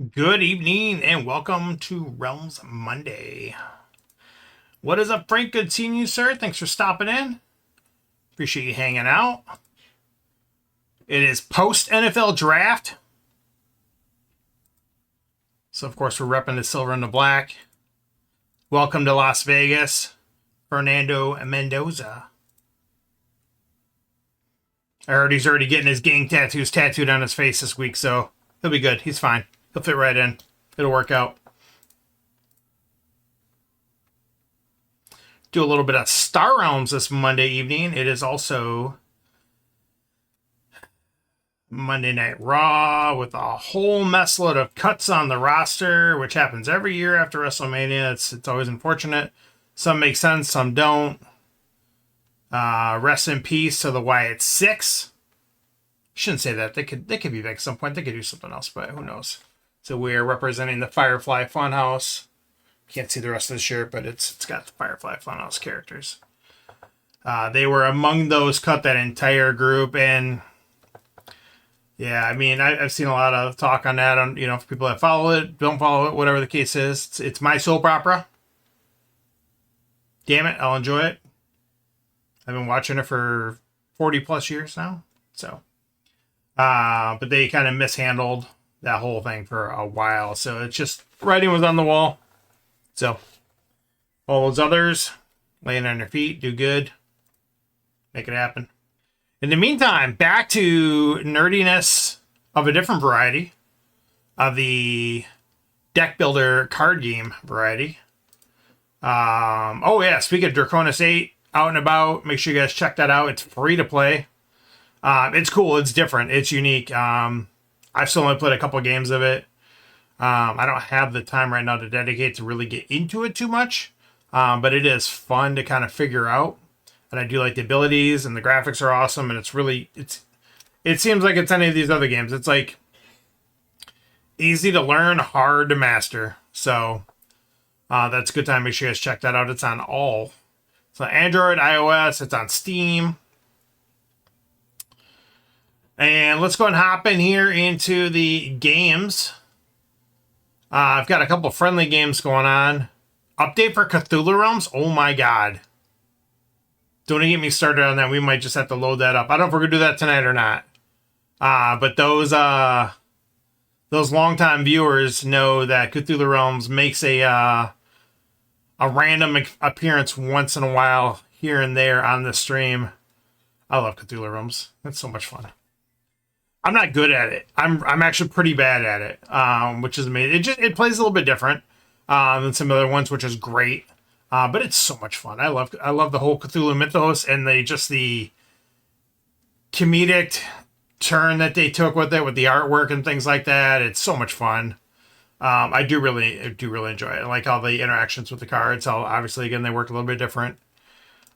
Good evening and welcome to Realms Monday. What is up, Frank? Good seeing you, sir. Thanks for stopping in. Appreciate you hanging out. It is post NFL draft. So, of course, we're repping the silver and the black. Welcome to Las Vegas, Fernando Mendoza. I heard he's already getting his gang tattoos tattooed on his face this week, so he'll be good. He's fine. He'll fit right in. It'll work out. Do a little bit of Star Realms this Monday evening. It is also Monday Night Raw with a whole messload of cuts on the roster, which happens every year after WrestleMania. It's always unfortunate. Some make sense, some don't. Rest in peace to the Wyatt Six. Shouldn't say that. They could be back at some point. They could do something else, but who knows? So we're representing the Firefly Funhouse. Can't see the rest of the shirt, but it's got the Firefly Funhouse characters. They were among those cut, that entire group, and yeah, I mean, I've seen a lot of talk on that, on for people that follow it, don't follow it, whatever the case is. It's my soap opera. Damn it, I'll enjoy it. I've been watching it for 40 plus years now, so. But they kind of mishandled that whole thing for a while, so it's just writing was on the wall. So, all those others laying on their feet, do good, make it happen. In the meantime, back to nerdiness of a different variety, of the deck builder card game variety. Oh yeah, speaking of Draconis 8, out and about, make sure you guys check that out. It's free to play. It's cool, it's different, it's unique. I've still only played a couple games of it. I don't have the time right now to dedicate to really get into it too much, but it is fun to kind of figure out. And I do like the abilities, and the graphics are awesome, and it seems like it's any of these other games. It's like easy to learn, hard to master. So that's a good time. Make sure you guys check that out. It's on all. So Android, iOS, it's on Steam. And let's go and hop in here into the games. I've got a couple friendly games going on. Update for Cthulhu Realms. Oh my god. Don't get me started on that. We might just have to load that up. I don't know if we're going to do that tonight or not. But those longtime viewers know that Cthulhu Realms makes a random appearance once in a while here and there on the stream. I love Cthulhu Realms. It's so much fun. I'm not good at it. I'm actually pretty bad at it, which is amazing. It plays a little bit different than some other ones, which is great. But it's so much fun. I love the whole Cthulhu mythos and the comedic turn that they took with it, with the artwork and things like that. It's so much fun. I do really enjoy it. I like all the interactions with the cards. How obviously again they work a little bit different.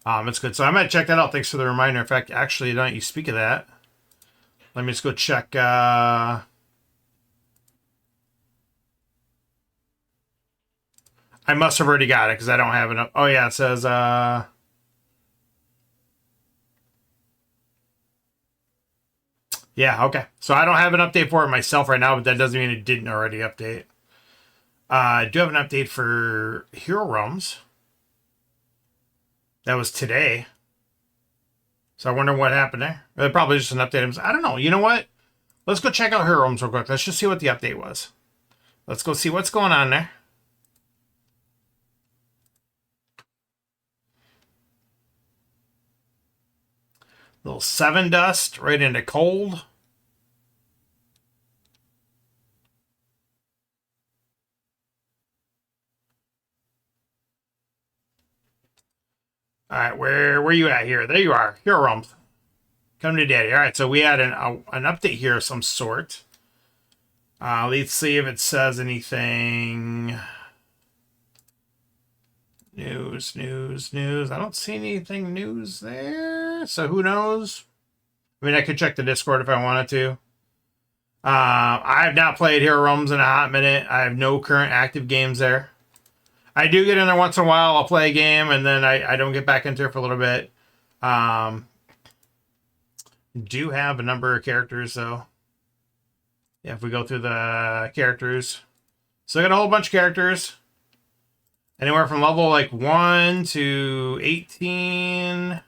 It's good. So I might check that out. Thanks for the reminder. In fact, actually, don't you speak of that? Let me just go check. I must have already got it because I don't have enough. Oh yeah, it says yeah, okay. So I don't have an update for it myself right now, but that doesn't mean it didn't already update. I do have an update for Hero Realms. That was today. So I wonder what happened there. Probably just an update. I don't know. You know what? Let's go check out Hero Realms real quick. Let's just see what the update was. Let's go see what's going on there. Little 7 dust right into cold. All right, where are you at here? There you are. Hero Realms. Come to daddy. All right, so we had an update here of some sort. Let's see if it says anything. News. I don't see anything news there. So who knows? I mean, I could check the Discord if I wanted to. I have not played Hero Realms in a hot minute. I have no current active games there. I do get in there once in a while. I'll play a game, and then I don't get back into it for a little bit. Do have a number of characters, though. Yeah, if we go through the characters. So I got a whole bunch of characters. Anywhere from level like 1 to 18.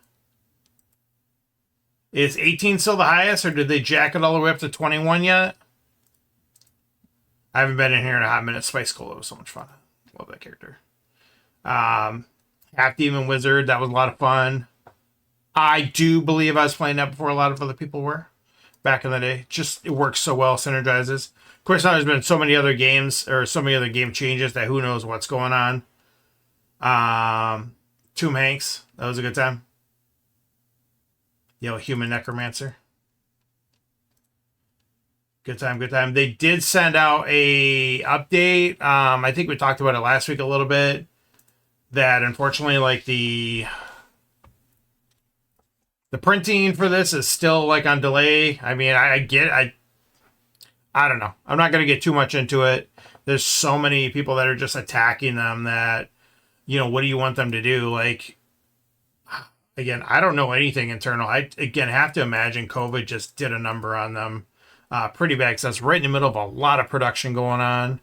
Is 18 still the highest, or did they jack it all the way up to 21 yet? I haven't been in here in a hot minute. Spice Cola was so much fun. Love that character. Half Demon Wizard, that was a lot of fun. I do believe I was playing that before a lot of other people were back in the day. Just, it works so well, synergizes. Of course, now there's been so many other games, or so many other game changes that who knows what's going on. Tomb Hanks, that was a good time. Human Necromancer. Good time, good time. They did send out a update. I think we talked about it last week a little bit. That unfortunately, like the printing for this is still like on delay. I mean, I don't know. I'm not gonna get too much into it. There's so many people that are just attacking them that, what do you want them to do? Like, again, I don't know anything internal. I, again, have to imagine COVID just did a number on them pretty bad, because that's right in the middle of a lot of production going on.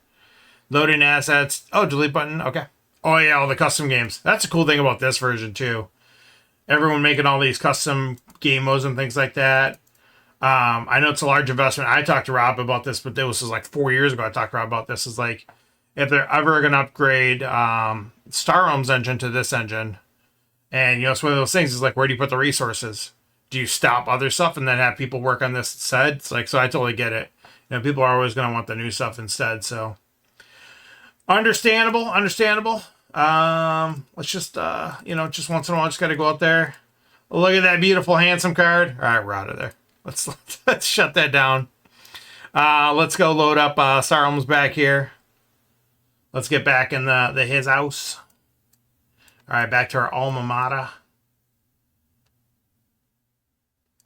Loading assets. Oh, delete button. Okay. Oh, yeah, all the custom games. That's a cool thing about this version, too. Everyone making all these custom game modes and things like that. I know it's a large investment. I talked to Rob about this, but this was like 4 years ago. I talked to Rob about this. Is like, if they're ever going to upgrade Star Realms engine to this engine, and it's one of those things. Is like, where do you put the resources? Do you stop other stuff and then have people work on this instead? It's like, so I totally get it. People are always going to want the new stuff instead. So understandable. Let's just just once in a while, just got to go out there. Look at that beautiful, handsome card. All right, we're out of there. Let's shut that down. Let's go load up Star Realms back here. Let's get back in his house. All right, back to our alma mater.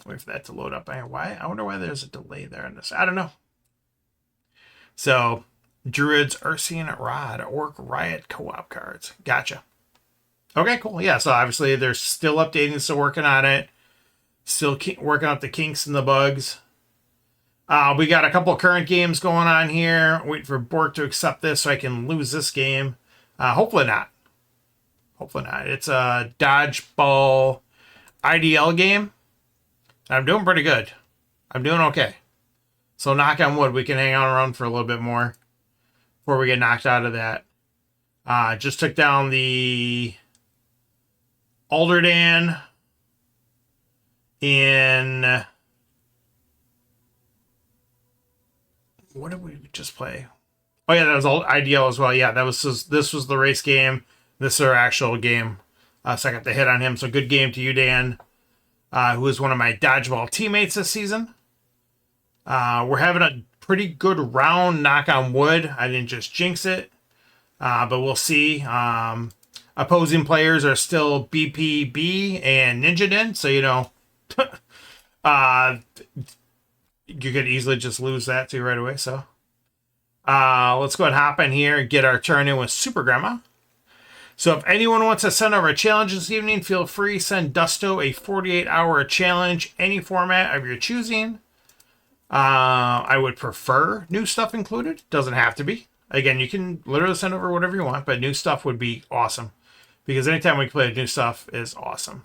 Wait for that to load up. I wonder why there's a delay there on this. I don't know. So, Druids, Ursine Rod, Orc Riot co-op cards. Gotcha. Okay, cool. Yeah, so obviously they're still updating, still working on it. Still working out the kinks and the bugs. We got a couple of current games going on here. Waiting for Bork to accept this so I can lose this game. Hopefully not. It's a dodgeball IDL game. I'm doing pretty good. I'm doing okay. So knock on wood, we can hang on around for a little bit more before we get knocked out of that. Just took down the Alderdan in... What did we just play? Oh yeah, that was IDL as well. Yeah, this was the race game. This is our actual game. So I got the hit on him. So good game to you, Dan, who is one of my dodgeball teammates this season. We're having a pretty good round, knock on wood. I didn't just jinx it, but we'll see. Opposing players are still BPB and Ninja Den, so you could easily just lose that too right away. So let's go ahead and hop in here and get our turn in with Super Grandma. So if anyone wants to send over a challenge this evening, feel free. Send Dusto a 48-hour challenge, any format of your choosing. I would prefer new stuff included. Doesn't have to be. Again, you can literally send over whatever you want, but new stuff would be awesome. Because anytime we play new stuff is awesome.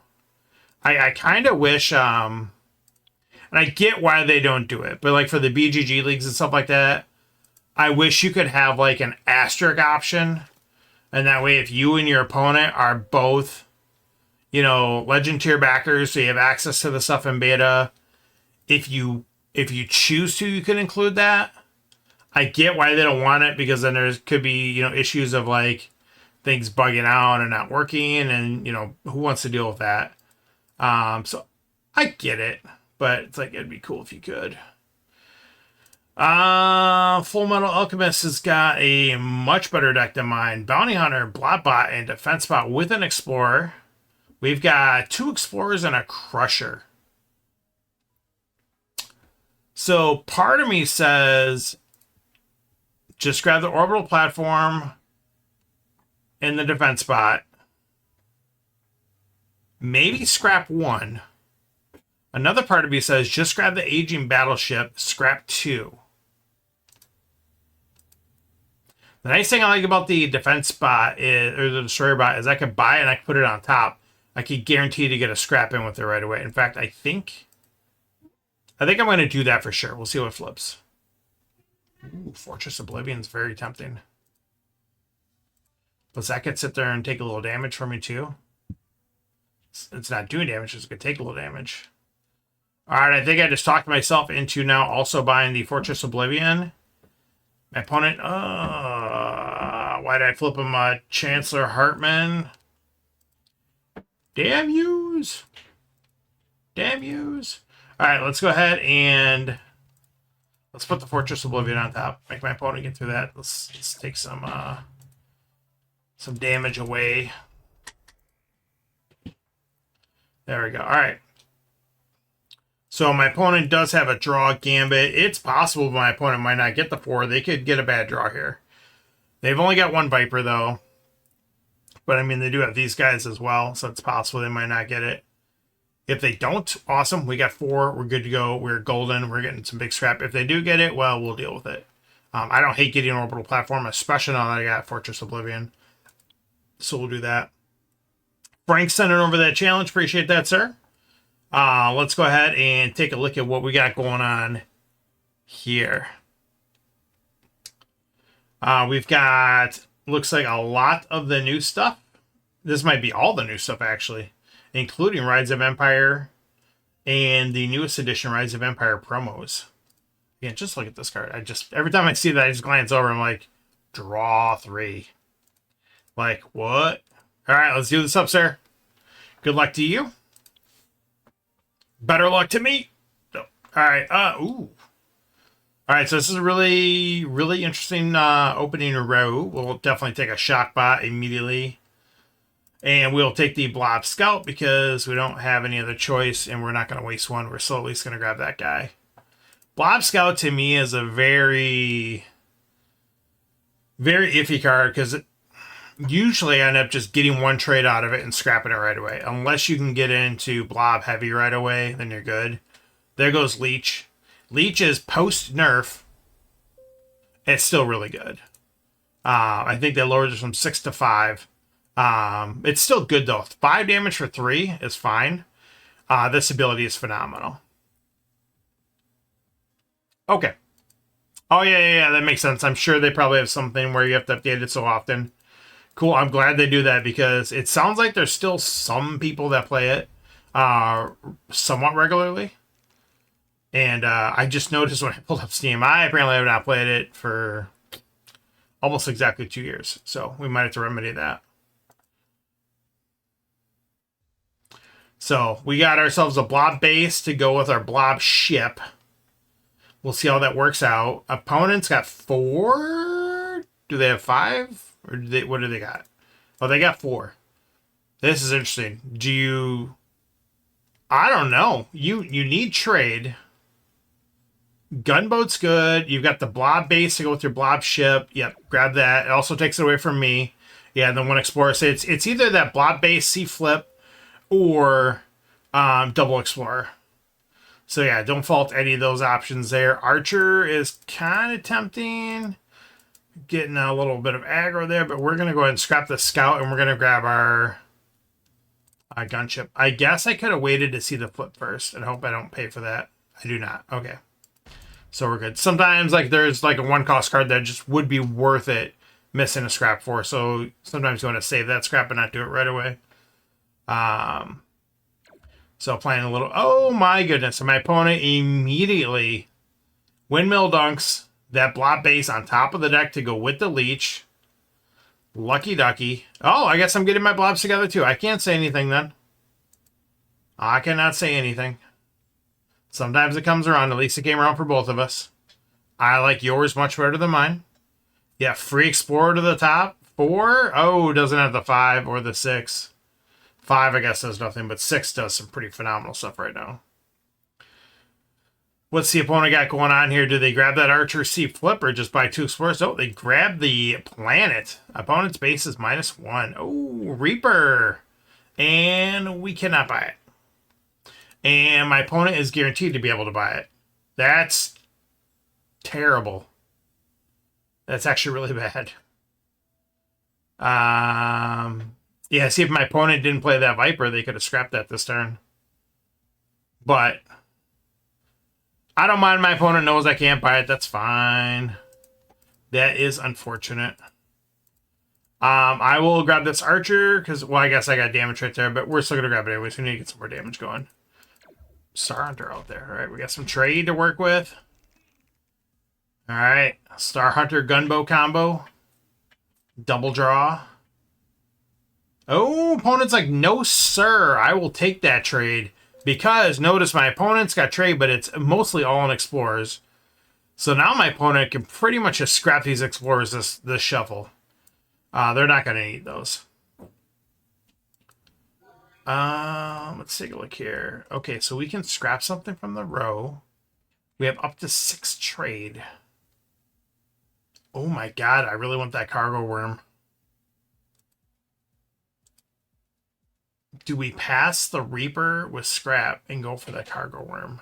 I kind of wish, and I get why they don't do it, but like for the BGG leagues and stuff like that, I wish you could have like an asterisk option. And that way, if you and your opponent are both, legend tier backers, so you have access to the stuff in beta, if you choose to, you can include that. I get why they don't want it, because then there could be, issues of like things bugging out and not working, and who wants to deal with that? So I get it, but it's like it'd be cool if you could. Full Metal Alchemist has got a much better deck than mine. Bounty Hunter, Blotbot, and Defense Bot with an Explorer. We've got 2 Explorers and a Crusher. So part of me says, just grab the Orbital Platform and the Defense Bot. Maybe scrap 1. Another part of me says, just grab the Aging Battleship, scrap 2. The nice thing I like about the defense bot is, or the destroyer bot, is I could buy it and I could put it on top. I could guarantee to get a scrap in with it right away. In fact, I think I'm going to do that for sure. We'll see what flips. Ooh, Fortress Oblivion's very tempting. But that could sit there and take a little damage from me too. It's not doing damage, it's going to take a little damage. Alright, I think I just talked myself into now also buying the Fortress Oblivion. My opponent, why did I flip him? Chancellor Hartman. Damn yous. Damn yous. Alright, let's go ahead and let's put the Fortress Oblivion on top. Make my opponent get through that. Let's take some damage away. There we go. Alright. So my opponent does have a draw gambit. It's possible my opponent might not get the 4. They could get a bad draw here. They've only got 1 Viper, though. But, I mean, they do have these guys as well, so it's possible they might not get it. If they don't, awesome. We got 4. We're good to go. We're golden. We're getting some big scrap. If they do get it, well, we'll deal with it. I don't hate getting an orbital platform, especially now that I got Fortress Oblivion. So we'll do that. Frank sending over that challenge. Appreciate that, sir. Let's go ahead and take a look at what we got going on here. We've got, looks like a lot of the new stuff. This might be all the new stuff, actually, including Rise of Empire and the newest edition Rise of Empire promos. Again, just look at this card. Every time I see that, I just glance over. I'm like, draw 3. Like, what? All right, let's do this up, sir. Good luck to you. Better luck to me. Oh, all right. Ooh. All right, so this is a really, really interesting opening row. We'll definitely take a shock bot immediately. And we'll take the Blob Scout because we don't have any other choice, and we're not going to waste one. We're still at least going to grab that guy. Blob Scout, to me, is a very, very iffy card because usually I end up just getting 1 trade out of it and scrapping it right away. Unless you can get into Blob Heavy right away, then you're good. There goes Leech. Leech is post-nerf. It's still really good. I think they lowered it from 6 to 5. It's still good, though. 5 damage for 3 is fine. This ability is phenomenal. Okay. Oh, yeah, that makes sense. I'm sure they probably have something where you have to update it so often. Cool, I'm glad they do that because it sounds like there's still some people that play it somewhat regularly. And I just noticed when I pulled up Steam, I apparently have not played it for almost exactly 2 years. So we might have to remedy that. So we got ourselves a blob base to go with our blob ship. We'll see how that works out. Opponents got 4? Do they have 5? Or what do they got? Oh, they got 4. This is interesting. I don't know. You need trade. Gunboat's good. You've got the blob base to go with your blob ship. Yep, grab that. It also takes it away from me. Yeah, and then one explorer. So it's either that blob base, C flip, or double explorer. So yeah, don't fault any of those options there. Archer is kind of tempting. Getting a little bit of aggro there, but we're going to go ahead and scrap the scout, and we're going to grab our gunship. I guess I could have waited to see the flip first, and hope I don't pay for that. I do not. Okay. So we're good. Sometimes there's like a 1-cost card that just would be worth it missing a scrap for. So sometimes you want to save that scrap and not do it right away. So playing a little. Oh my goodness! So my opponent immediately windmill dunks that blob base on top of the deck to go with the leech. Lucky ducky. Oh, I guess I'm getting my blobs together too. I can't say anything then. I cannot say anything. Sometimes it comes around. At least it came around for both of us. I like yours much better than mine. Yeah, free explorer to the top. 4? Oh, doesn't have the 5 or the 6. 5, I guess, does nothing, but 6 does some pretty phenomenal stuff right now. What's the opponent got going on here? Do they grab that Archer C flip or just buy 2 explorers? Oh, they grab the planet. Opponent's base is -1. Oh, Reaper. And we cannot buy it. And my opponent is guaranteed to be able to buy it. That's terrible. That's actually really bad. Yeah, see if my opponent didn't play that Viper, they could have scrapped that this turn. But I don't mind. My opponent knows I can't buy it. That's fine. That is unfortunate. I will grab this Archer because, well, I guess I got damage right there, but we're still gonna grab it anyways. We need to get some more damage going. Star Hunter out there. All right, we got some trade to work with. All right, Star Hunter Gunbow combo. Double draw. Oh, opponent's like, no, sir. I will take that trade because notice my opponent's got trade, but it's mostly all on Explorers. So now my opponent can pretty much just scrap these Explorers this shuffle. They're not going to need those. Let's take a look here. Okay, so we can scrap something from the row. We have up to 6 trade. Oh my god, I really want that cargo worm. Do we pass the Reaper with scrap and go for that cargo worm?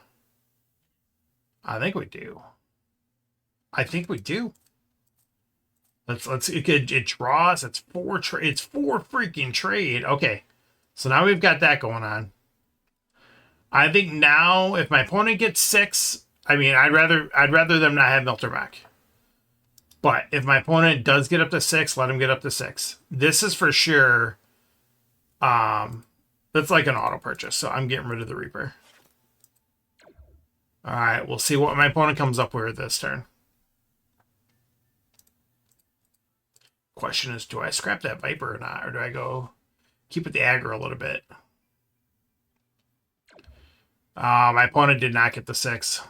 I think we do. I think we do. It draws. It's 4 trade. It's 4 freaking trade. Okay. So now we've got that going on. I think now if my opponent gets 6, I mean I'd rather them not have Miltermach. But if my opponent does get up to 6, let him get up to 6. This is for sure. That's like an auto purchase, so I'm getting rid of the Reaper. All right, we'll see what my opponent comes up with this turn. Question is, do I scrap that Viper or not, or do I go keep it the aggro a little bit? My opponent did not get the 6.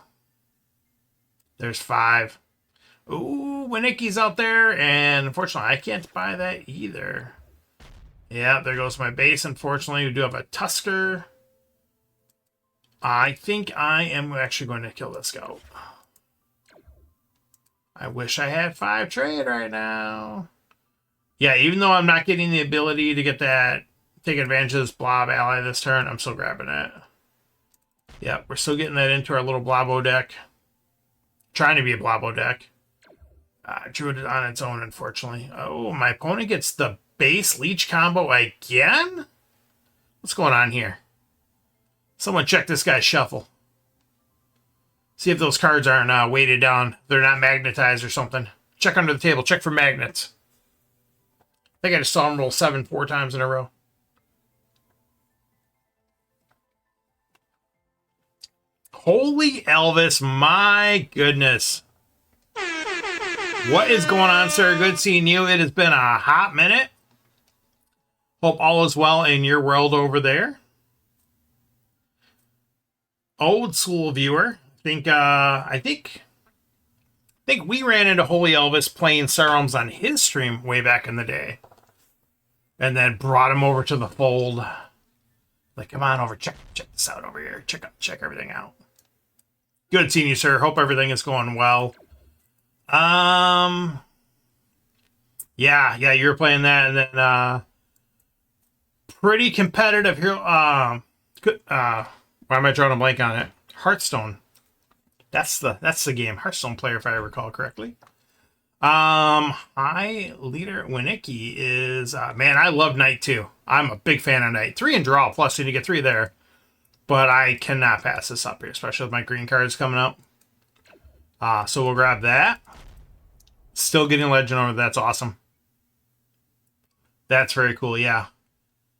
There's 5. Ooh, Winicki's out there, and unfortunately, I can't buy that either. Yeah, there goes my base, unfortunately. We do have a Tusker. I think I am actually going to kill this scout. I wish I had 5 trade right now. Yeah, even though I'm not getting the ability to get that, take advantage of this blob ally this turn, I'm still grabbing it. Yep, we're still getting that into our little blobbo deck. Trying to be a blobbo deck. Drew it on its own, unfortunately. Oh, my opponent gets the base leech combo again? What's going on here? Someone check this guy's shuffle. See if those cards aren't weighted down. They're not magnetized or something. Check under the table. Check for magnets. I think I just saw him roll 7 4 times in a row. Holy Elvis, my goodness. What is going on, sir? Good seeing you. It has been a hot minute. Hope all is well in your world over there. Old school viewer. I think we ran into Holy Elvis playing Sarums on his stream way back in the day. And then brought him over to the fold. Like, come on over, check this out over here. Check everything out. Good seeing you, sir. Hope everything is going well. Yeah, you were playing that, and then pretty competitive here. Why am I drawing a blank on it? Hearthstone. That's the game. Hearthstone player, if I recall correctly. High leader Winicki is man, I love Knight too. I'm a big fan of Knight. 3 and draw, plus you need to get 3 there. But I cannot pass this up here, especially with my green cards coming up. So we'll grab that. Still getting legend over. That's awesome. That's very cool, yeah.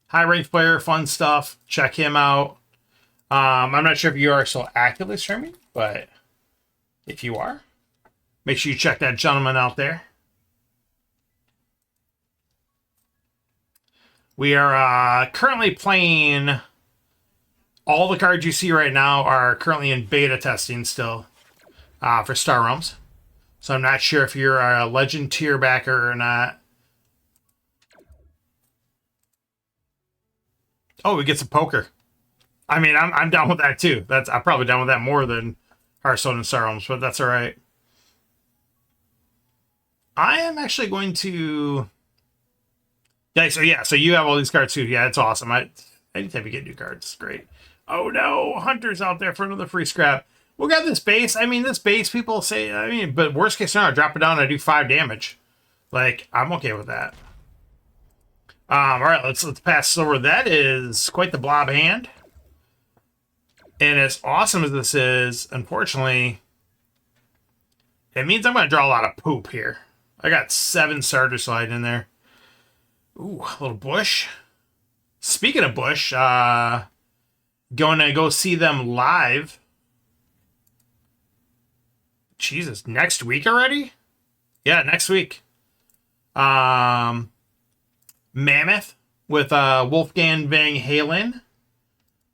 High ranked player, fun stuff. Check him out. I'm not sure if you are still actively streaming, but if you are, make sure you check that gentleman out there. We are currently playing. All the cards you see right now are currently in beta testing still for Star Realms. So I'm not sure if you're a Legend tier backer or not. Oh, we get some poker. I mean, I'm down with that too. I'm probably down with that more than Hearthstone and Star Realms, but that's all right. I am actually going to. Yeah, so you have all these cards too. Yeah, it's awesome. Anytime you get new cards, great. Oh no, Hunter's out there for another free scrap. We'll grab this base. I mean, this base, people say, but worst case scenario, drop it down and I do 5 damage. Like, I'm okay with that. All right, let's pass this over. That is quite the blob hand. And as awesome as this is, unfortunately, it means I'm going to draw a lot of poop here. I got 7 starter slide in there. Ooh, a little bush. Speaking of bush, going to go see them live. Jesus, next week already? Yeah, next week. Mammoth with Wolfgang Van Halen.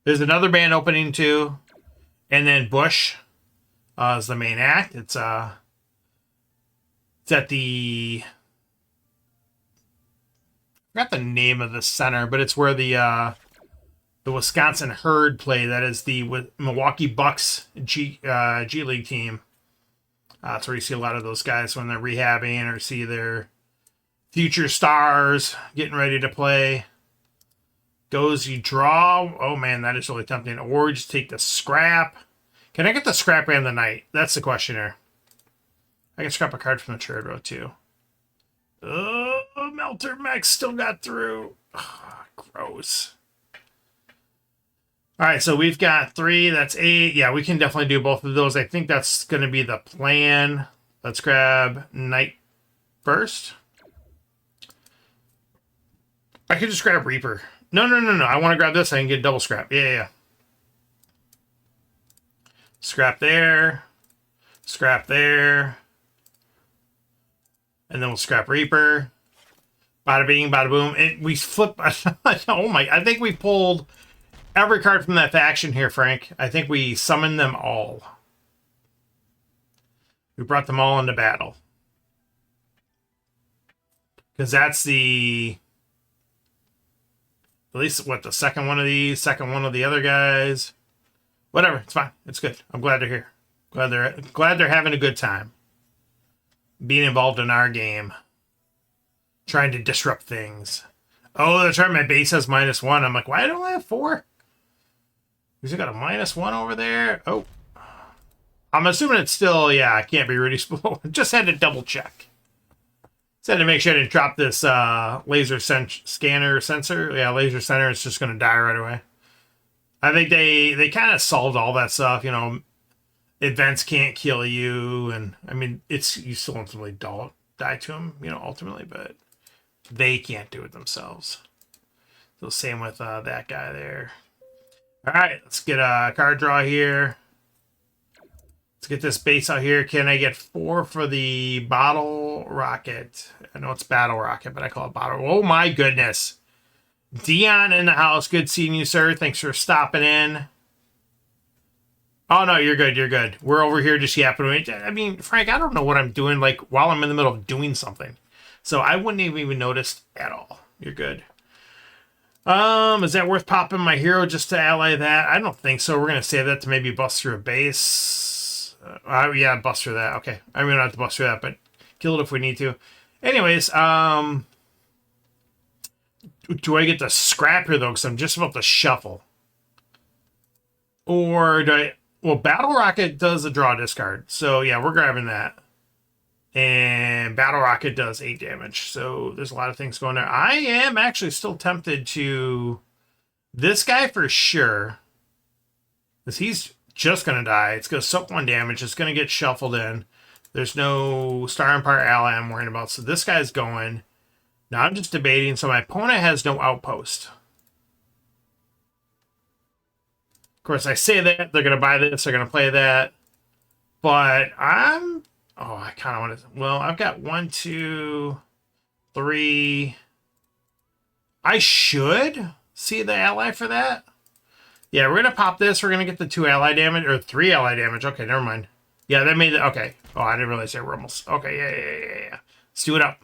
There's another band opening too, and then Bush is the main act. It's at the, I forgot the name of the center, but it's where the Wisconsin Herd play. That is the Milwaukee Bucks G League team. That's where you see a lot of those guys when they're rehabbing or see their future stars getting ready to play. Goes, you draw. Oh man, that is really tempting. Or just take the scrap. Can I get the scrap and the knight? That's the question here. I can scrap a card from the trade row too. Oh, Melter Max still got through. Oh, gross. All right, so we've got 3. That's 8. Yeah, we can definitely do both of those. I think that's going to be the plan. Let's grab Knight first. I could just grab Reaper. No. I want to grab this. I can get double scrap. Yeah. Scrap there. Scrap there. And then we'll scrap Reaper. Bada bing, bada boom. We flip. Oh my. I think we pulled every card from that faction here, Frank. I think we summoned them all. We brought them all into battle. Because that's the... At least, what, the second one of these, second one of the other guys. Whatever, it's fine. It's good. I'm glad they're here. Glad they're having a good time. Being involved in our game. Trying to disrupt things. Oh, that's right, my base has -1. I'm like, why don't I have 4? Because you got a -1 over there. Oh. I'm assuming it's still, yeah, it can't be really slow. Just had to double check. Just had to make sure I didn't drop this laser scanner sensor. Yeah, laser center. It's just going to die right away. I think they kind of solved all that stuff. You know, events can't kill you. And, I mean, you still ultimately die to them, you know, ultimately. But they can't do it themselves. So same with that guy there. All right, let's get a card draw here. Let's get this base out here. Can I get 4 for the bottle rocket? I know it's battle rocket, but I call it bottle. Oh my goodness. Dion in the house. Good seeing you, sir. Thanks for stopping in. Oh no, you're good. You're good. We're over here just yapping. I mean, Frank, I don't know what I'm doing like while I'm in the middle of doing something. So I wouldn't have even noticed at all. You're good. Is that worth popping my hero just to ally that? I don't think so. We're going to save that to maybe bust through a base. Yeah, bust through that. Okay. I mean, not have to bust through that, but kill it if we need to. Anyways, do I get the scrap here, though? Because I'm just about to shuffle. Or do I... Well, Battle Rocket does a draw discard. So, yeah, we're grabbing that. And Battle Rocket does 8 damage. So, there's a lot of things going there. I am actually still tempted to... This guy for sure. Because he's just going to die. It's going to soak 1 damage. It's going to get shuffled in. There's no Star Empire ally I'm worrying about. So, this guy's going. Now, I'm just debating. So, my opponent has no outpost. Of course, I say that. They're going to buy this. They're going to play that. But I'm... Oh, I kind of want to... Well, I've got 1, 2, 3... I should see the ally for that. Yeah, we're going to pop this. We're going to get the 2 ally damage. Or 3 ally damage. Okay, never mind. Yeah, that made it... Okay. Oh, I didn't realize they were almost... Okay, yeah. Let's do it up.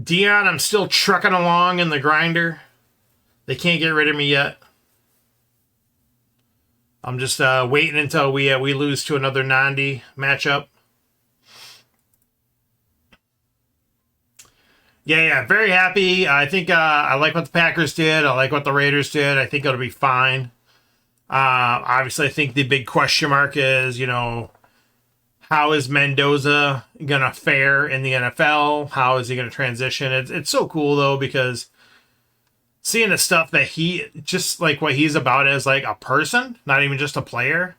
Dion, I'm still trucking along in the grinder. They can't get rid of me yet. I'm just waiting until we lose to another Nandi matchup. Yeah, very happy. I think I like what the Packers did. I like what the Raiders did. I think it'll be fine. Obviously, I think the big question mark is, you know, how is Mendoza gonna fare in the NFL? How is he gonna transition? It's so cool though, because seeing the stuff that he just like what he's about as like a person, not even just a player.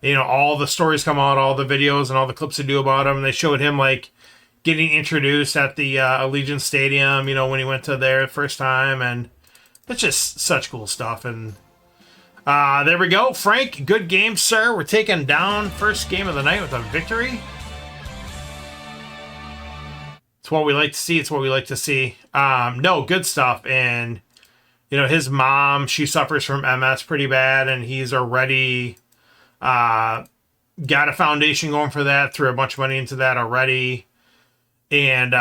You know, all the stories come out, all the videos and all the clips they do about him. And they showed him like getting introduced at the Allegiant Stadium, you know, when he went to there the first time, and it's just such cool stuff. And there we go, Frank. Good game, sir. We're taking down first game of the night with a victory. It's what we like to see. It's what we like to see. No, good stuff. And you know, his mom, she suffers from MS pretty bad, and he's already got a foundation going for that, threw a bunch of money into that already. And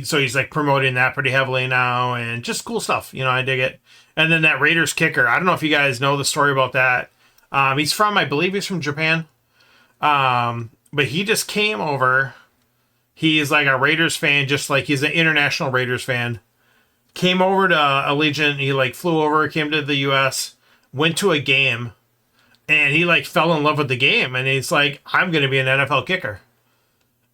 so he's like promoting that pretty heavily now, and just cool stuff. You know, I dig it. And then that Raiders kicker, I don't know if you guys know the story about that. I believe he's from Japan. But he just came over. He's like a Raiders fan, just like he's an international Raiders fan. Came over to Allegiant. He like flew over, came to the U.S., went to a game, and he like fell in love with the game. And he's like, I'm going to be an NFL kicker.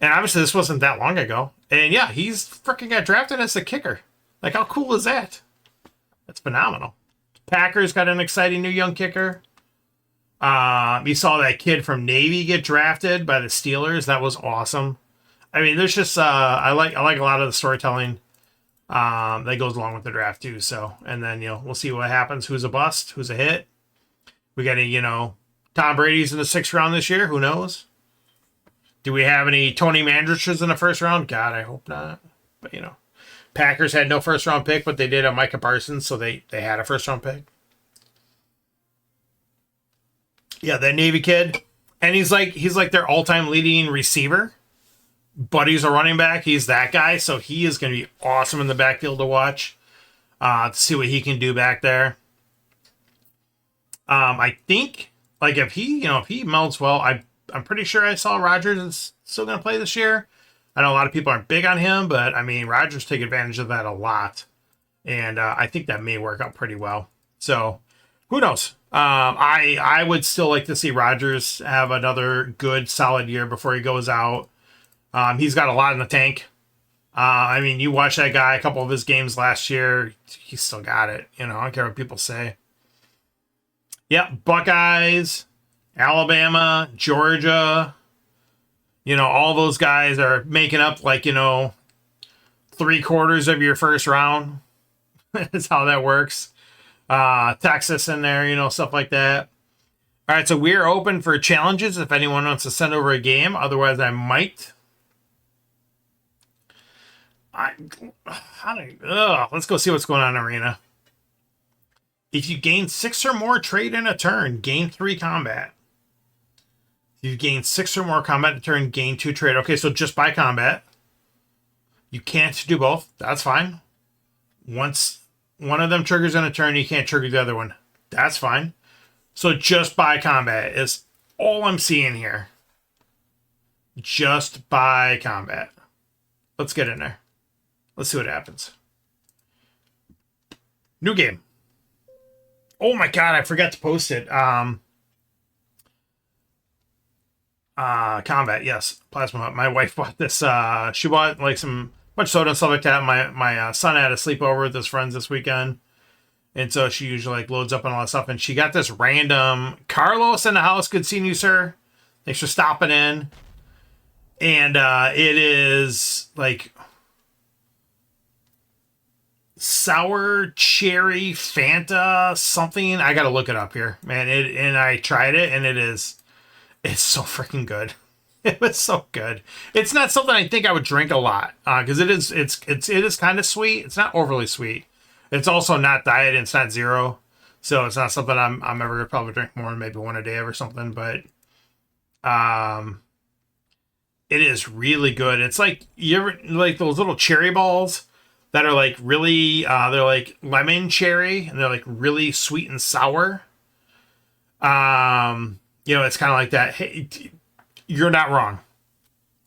And obviously this wasn't that long ago. And yeah, he's freaking got drafted as a kicker. Like, how cool is that? That's phenomenal. Packers got an exciting new young kicker. You saw that kid from Navy get drafted by the Steelers. That was awesome. I mean, there's just I like a lot of the storytelling that goes along with the draft too. So, and then, you know, we'll see what happens. Who's a bust? Who's a hit? We got Tom Brady's in the 6th round this year. Who knows? Do we have any Tony Mandriches in the 1st round? God, I hope not. But, you know, Packers had no 1st round pick, but they did a Micah Parsons, so they had a 1st round pick. Yeah, that Navy kid. And he's like their all-time leading receiver, but he's a running back. He's that guy, so he is going to be awesome in the backfield to watch, to see what he can do back there. I think, like, if he melds well, I'm pretty sure I saw Rodgers is still going to play this year. I know a lot of people aren't big on him, but, I mean, Rodgers take advantage of that a lot. And I think that may work out pretty well. So, who knows? I would still like to see Rodgers have another good, solid year before he goes out. He's got a lot in the tank. I mean, you watch that guy, a couple of his games last year, he's still got it. You know, I don't care what people say. Yeah, Buckeyes, Alabama, Georgia, you know, all those guys are making up like, you know, 3/4 of your 1st round. That's how that works. Texas in there, you know, stuff like that. All right, so we're open for challenges if anyone wants to send over a game. Otherwise, I might. Let's go see what's going on in Arena. If you gain 6 or more trade in a turn, gain 3 combat. If you gain 6 or more combat in a turn, gain 2 trade. Okay, so just buy combat. You can't do both. That's fine. Once one of them triggers in a turn, you can't trigger the other one. That's fine. So just buy combat is all I'm seeing here. Just buy combat. Let's get in there. Let's see what happens. New game. Oh my god, I forgot to post it. Combat, yes. Plasma. My wife bought this. She bought like some bunch of soda and stuff like that. My son had a sleepover with his friends this weekend. And so she usually like loads up on all that stuff. And she got this random Carlos in the house. Good seeing you, sir. Thanks for stopping in. And it is like sour cherry Fanta something. I gotta look it up here, man. And I tried it, and it's so freaking good. It was so good. It's not something I think I would drink a lot because it is kind of sweet. It's not overly sweet. It's also not diet, and it's not zero, so it's not something I'm ever gonna probably drink more than maybe one a day or something. But it is really good. It's like you ever like those little cherry balls that are like really they're like lemon cherry, and they're like really sweet and sour. You know, it's kind of like that. Hey, you're not wrong.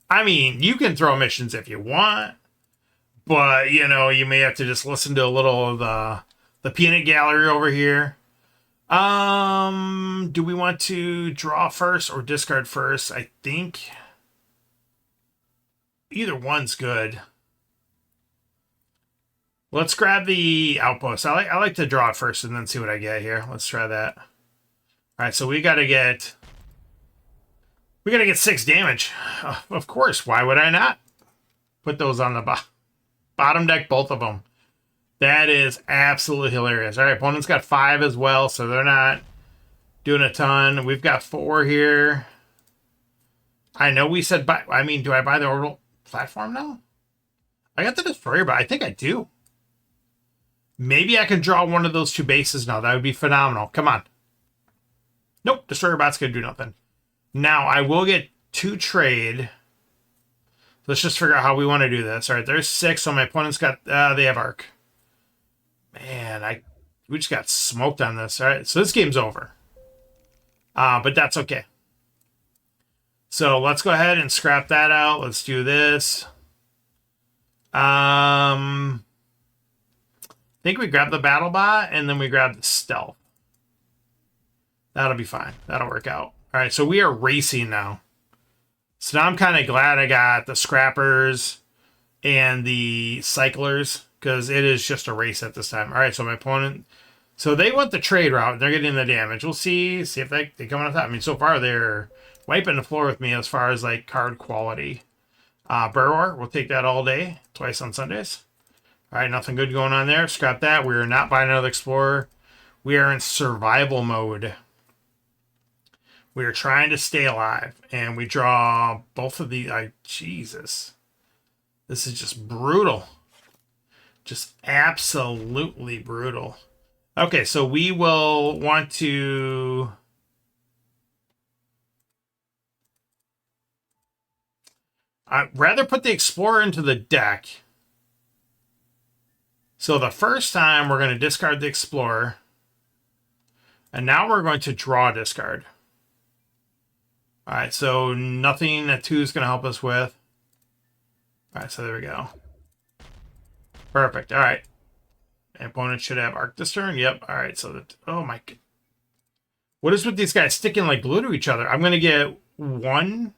I mean, you can throw missions if you want, but you know, you may have to just listen to a little of the peanut gallery over here. do we want to draw first or discard first? I think either one's good. Let's grab the outpost. I like to draw it first and then see what I get here. Let's try that. All right, so we gotta get 6 damage. Of course, why would I not put those on the bottom deck, both of them? That is absolutely hilarious. All right, opponent's got 5 as well, so they're not doing a ton. We've got 4 here. I know we said buy. I mean, do I buy the orbital platform now? I got the destroyer, but I think I do. Maybe I can draw one of those 2 bases now. That would be phenomenal. Come on. Nope, destroyer bot's gonna do nothing. Now I will get 2 trade. Let's just figure out how we want to do this. All right, there's 6. So my opponent's got. They have arc. Man, we just got smoked on this. All right, so this game's over. But that's okay. So let's go ahead and scrap that out. Let's do this. I think we grab the battle bot and then we grab the stealth. That'll be fine. That'll work out. All right, so we are racing now. So now I'm kind of glad I got the scrappers and the cyclers, because it is just a race at this time. All right, so my opponent, so they want the trade route. They're getting the damage. We'll see if they come on top. I mean, so far they're wiping the floor with me as far as like card quality. Burrower, we'll take that all day, twice on Sundays. All right, nothing good going on there. Scrap that. We are not buying another Explorer. We are in survival mode. We are trying to stay alive, and we draw both of the. Jesus, this is just brutal. Just absolutely brutal. Okay, so we will want to. I'd rather put the Explorer into the deck. So the first time we're going to discard the Explorer. And now we're going to draw discard. All right, so nothing that 2 is going to help us with. All right, so there we go. Perfect. All right. My opponent should have arc this turn. Yep. All right, so that. Oh my. What is with these guys sticking like glue to each other? I'm going to get 1.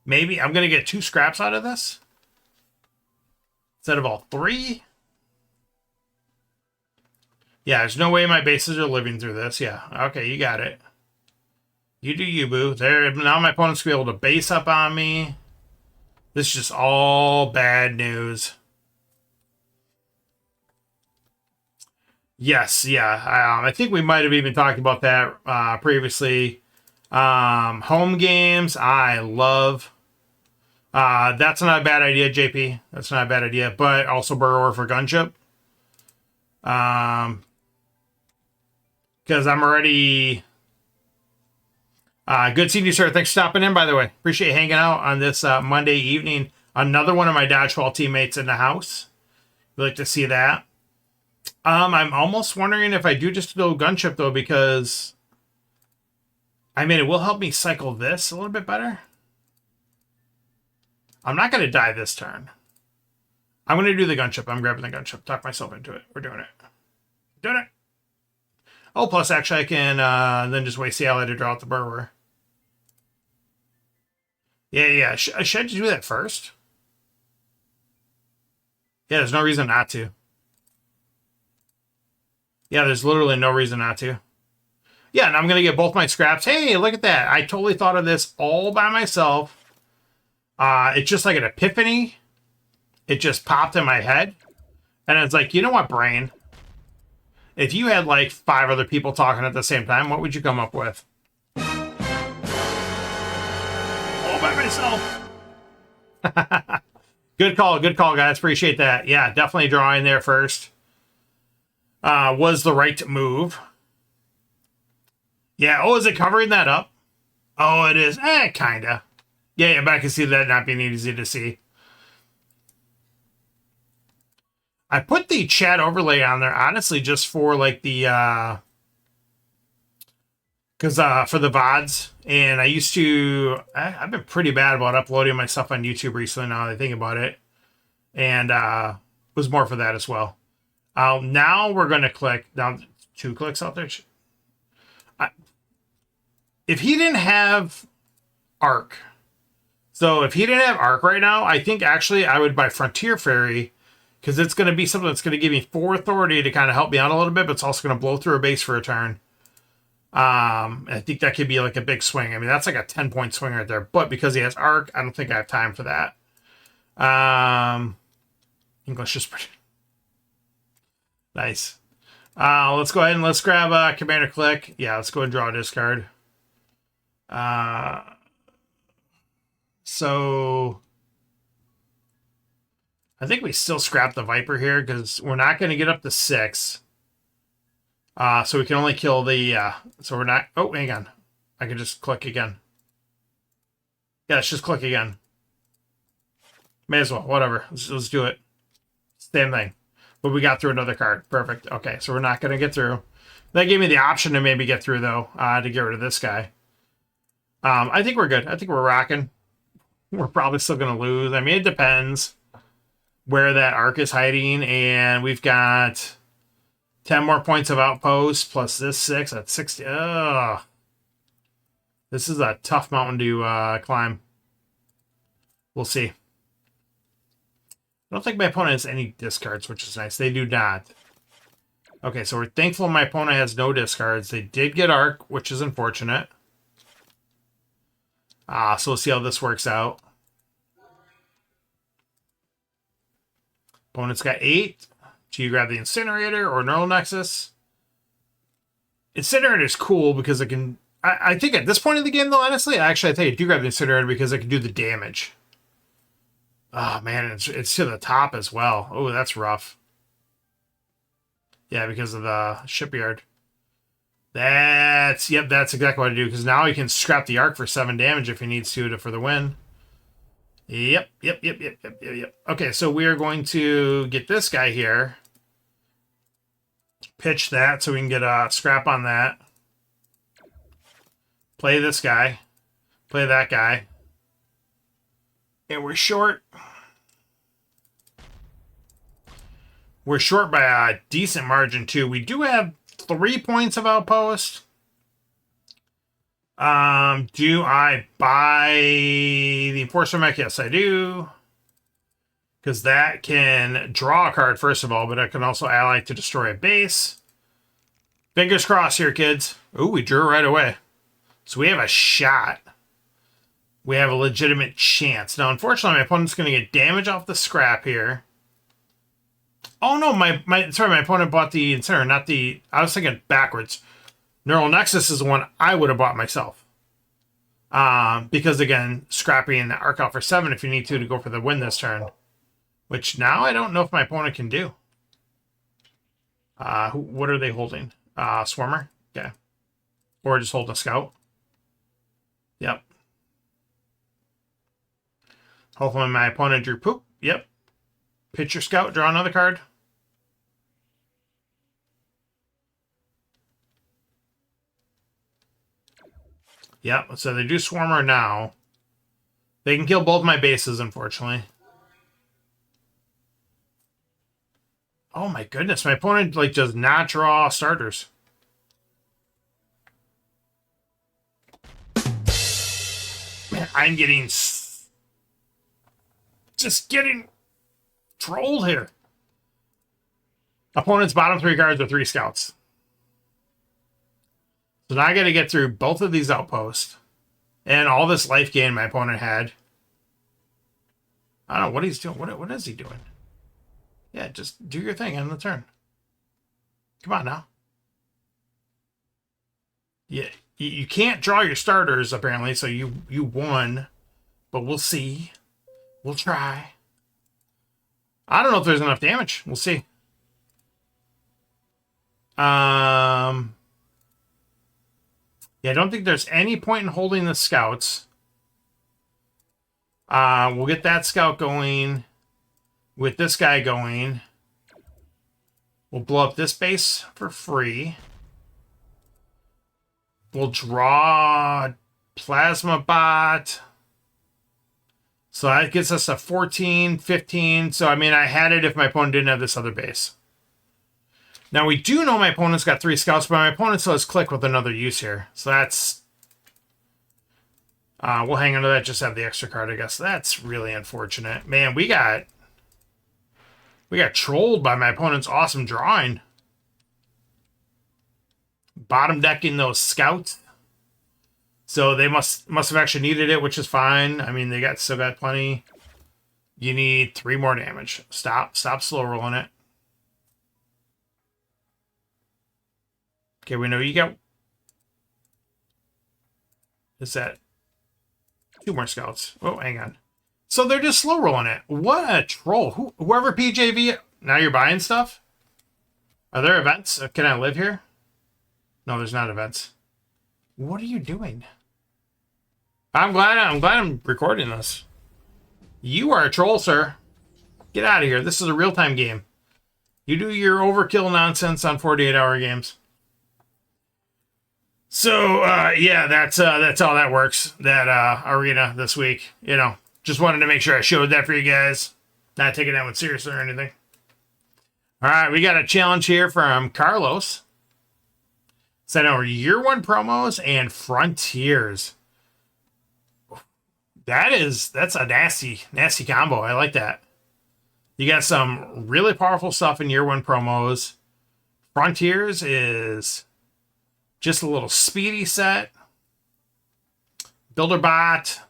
Maybe I'm going to get 2 scraps out of this. Instead of all 3. Yeah, there's no way my bases are living through this. Yeah. Okay, you got it. You do you, boo. There. Now my opponent's going to be able to base up on me. This is just all bad news. Yes, yeah. I think we might have even talked about that previously. Home games, I love. That's not a bad idea, JP. That's not a bad idea. But also Burrower for Gunship. Because I'm already... good seeing you, sir. Thanks for stopping in, by the way. Appreciate hanging out on this Monday evening. Another one of my dodgeball teammates in the house. We'd like to see that. I'm almost wondering if I do just do Gunship, though, because... I mean, it will help me cycle this a little bit better. I'm not going to die this turn. I'm going to do the Gunship. I'm grabbing the Gunship. Talk myself into it. We're doing it. Doing it. Oh, plus, actually, I can then just waste the ally to draw out the Burrower. Yeah. Should I do that first? Yeah, there's no reason not to. Yeah, there's literally no reason not to. Yeah, and I'm going to get both my scraps. Hey, look at that. I totally thought of this all by myself. It's just like an epiphany. It just popped in my head. And it's like, you know what, brain? If you had like 5 other people talking at the same time, what would you come up with? All by myself. Good call, guys. Appreciate that. Yeah, definitely drawing there first. Was the right move. Yeah, oh, is it covering that up? Oh, it is. Kinda. Yeah, but I can see that not being easy to see. I put the chat overlay on there, honestly, just for like the, for the VODs. And I used to, I've been pretty bad about uploading my stuff on YouTube recently now that I think about it. And was more for that as well. Now we're going to click, down 2 clicks out there. if he didn't have Arc, so if he didn't have Arc right now, I think actually I would buy Frontier Fairy, because it's going to be something that's going to give me 4 authority to kind of help me out a little bit, but it's also going to blow through a base for a turn. I think that could be like a big swing. I mean, that's like a 10-point swing right there. But because he has Arc, I don't think I have time for that. English is pretty nice. Let's go ahead and let's grab Commander Click. Yeah, let's go and draw a discard. So I think we still scrap the Viper here because we're not going to get up to 6. So we can only kill the, so we're not, oh, hang on. I can just click again. Yeah, let's just click again. May as well, whatever. Let's do it. Same thing. But we got through another card. Perfect. Okay, so we're not going to get through. That gave me the option to maybe get through, though, to get rid of this guy. I think we're good. I think we're rocking. We're probably still going to lose. I mean, it depends where that Arc is hiding. And we've got 10 more points of Outpost plus this 6. That's 60. Ugh. This is a tough mountain to climb. We'll see. I don't think my opponent has any discards, which is nice. They do not. Okay, so we're thankful my opponent has no discards. They did get Arc, which is unfortunate. So we'll see how this works out. Opponent's got 8. Do you grab the Incinerator or Neural Nexus? Incinerator is cool because it can... I think at this point in the game, though, honestly, actually, I think I do grab the Incinerator because it can do the damage. Oh, man, it's to the top as well. Oh, that's rough. Yeah, because of the shipyard. That's exactly what I do, because now he can scrap the Arc for 7 damage if he needs to for the win. Yep. Okay, so we are going to get this guy here. Pitch that so we can get a scrap on that. Play this guy. Play that guy. And we're short. We're short by a decent margin, too. We do have 3 points of Outpost. Do I buy the Enforcer Mech? Yes, I do. Because that can draw a card, first of all, but it can also ally to destroy a base. Fingers crossed here, kids. Ooh, we drew right away. So we have a shot. We have a legitimate chance. Now, unfortunately, my opponent's going to get damage off the scrap here. Oh, no, my opponent bought the Incinerator, not the... I was thinking backwards. Neural Nexus is the one I would have bought myself. Because, again, scrapping the Arc out for 7 if you need to go for the win this turn. Which now I don't know if my opponent can do. What are they holding? Swarmer? Okay. Or just holding a Scout? Yep. Hopefully my opponent drew poop. Yep. Pitch your Scout, draw another card. Yep, so they do Swarmer now. They can kill both my bases, unfortunately. Oh my goodness, my opponent does not draw starters. Man, I'm getting... just getting trolled here. Opponent's bottom 3 cards are 3 Scouts. So now I got to get through both of these Outposts. And all this life gain my opponent had. I don't know what he's doing. What is he doing? Yeah, just do your thing on the turn. Come on now. Yeah, you can't draw your starters, apparently, so you won. But we'll see. We'll try. I don't know if there's enough damage. We'll see. Yeah, I don't think there's any point in holding the Scouts. We'll get that Scout going. With this guy going. We'll blow up this base for free. We'll draw Plasma Bot. So that gets us a 14, 15. So, I mean, I had it if my opponent didn't have this other base. Now, we do know my opponent's got 3 Scouts, but my opponent still has Click with another use here. So that's We'll hang on to that. Just have the extra card, I guess. That's really unfortunate. Man, we got trolled by my opponent's awesome drawing. Bottom decking those scouts. So they must have actually needed it, which is fine. I mean, they still got plenty. You need 3 more damage. Stop slow rolling it. Okay, we know you got. Is that 2 more scouts? Oh, hang on. So they're just slow rolling it. What a troll! Whoever PJV. Now you're buying stuff. Are there events? Can I live here? No, there's not events. What are you doing? I'm glad I'm recording this. You are a troll, sir. Get out of here. This is a real-time game. You do your overkill nonsense on 48-hour games. So, yeah, that's how that works. That arena this week. You know, just wanted to make sure I showed that for you guys. Not taking that one seriously or anything. All right, we got a challenge here from Carlos. Sent over year 1 promos and Frontiers. That's a nasty combo. I like that. You got some really powerful stuff in year 1 promos. Frontiers is just a little speedy set. Builder bot.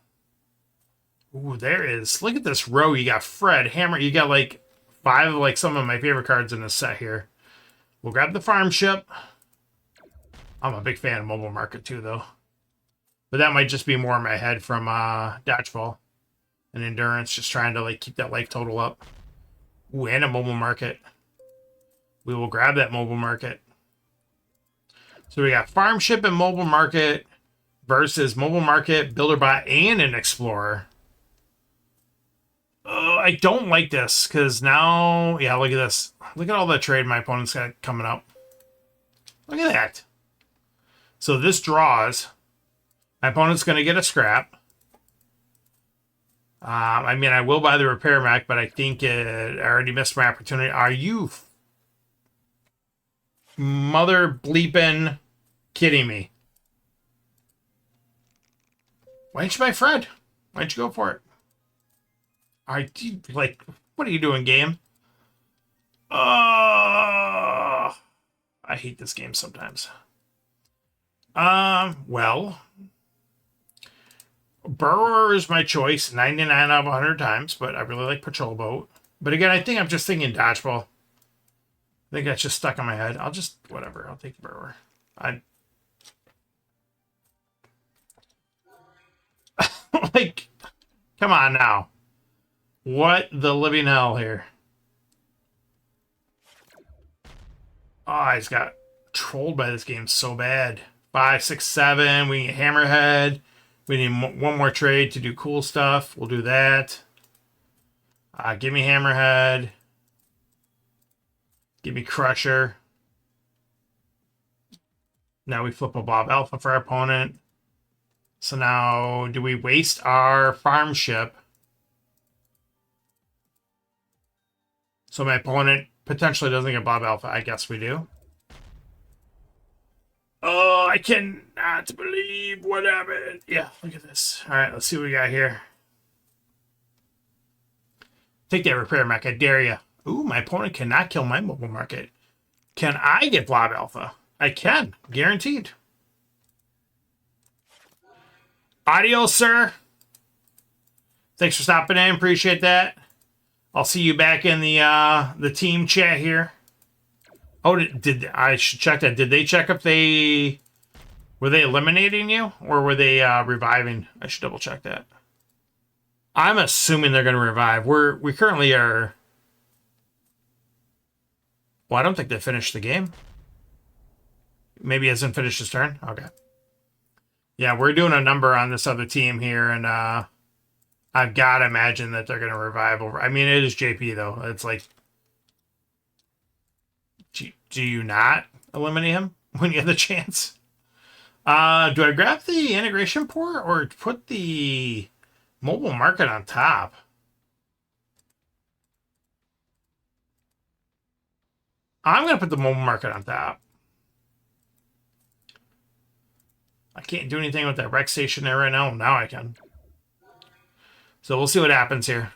Ooh, there is. Look at this row. You got Fred, Hammer. You got like 5 of like some of my favorite cards in this set here. We'll grab the farm ship. I'm a big fan of Mobile Market too, though. But that might just be more in my head from Dodgeball and Endurance, just trying to like keep that life total up. Ooh, and a Mobile Market. We will grab that Mobile Market. So we got Farm Ship and Mobile Market versus Mobile Market, Builder Bot, and an Explorer. I don't like this because now, yeah, look at this. Look at all the trade my opponent's got coming up. Look at that. So this draws. My opponent's going to get a scrap. I mean, I will buy the repair mech, but I think I already missed my opportunity. Are you mother bleeping kidding me? Why didn't you buy Fred? Why didn't you go for it? Like, what are you doing, game? I hate this game sometimes. Well, Burrower is my choice 99 out of 100 times, but I really like Patrol Boat. But again, I think I'm just thinking Dodgeball. I think that's just stuck in my head. Whatever. I'll take Burrower. Like, come on now. What the living hell here? Oh, he's got trolled by this game so bad. 5, 6, 7. We need Hammerhead. We need 1 more trade to do cool stuff. We'll do that. Give me Hammerhead. Give me Crusher. Now we flip a Bob Alpha for our opponent. So now, do we waste our farm ship? So my opponent potentially doesn't get Bob Alpha. I guess we do. Oh, I cannot believe what happened. Yeah, look at this. All right, let's see what we got here. Take that repair mech. I dare you. Ooh, my opponent cannot kill my Mobile Market. Can I get Blob Alpha? I can. Guaranteed. Adios, sir. Thanks for stopping in. Appreciate that. I'll see you back in the team chat here. Oh, did I should check that? Did they check if were they eliminating you or were they reviving? I should double check that. I'm assuming they're going to revive. We currently are. Well, I don't think they finished the game. Maybe he hasn't finished his turn. Okay. Yeah, we're doing a number on this other team here, and I've got to imagine that they're going to revive over. I mean, it is JP though. It's like. Do you not eliminate him when you have the chance? Do I grab the integration port or put the Mobile Market on top? I'm going to put the Mobile Market on top. I can't do anything with that rec station there right now. Now I can. So we'll see what happens here.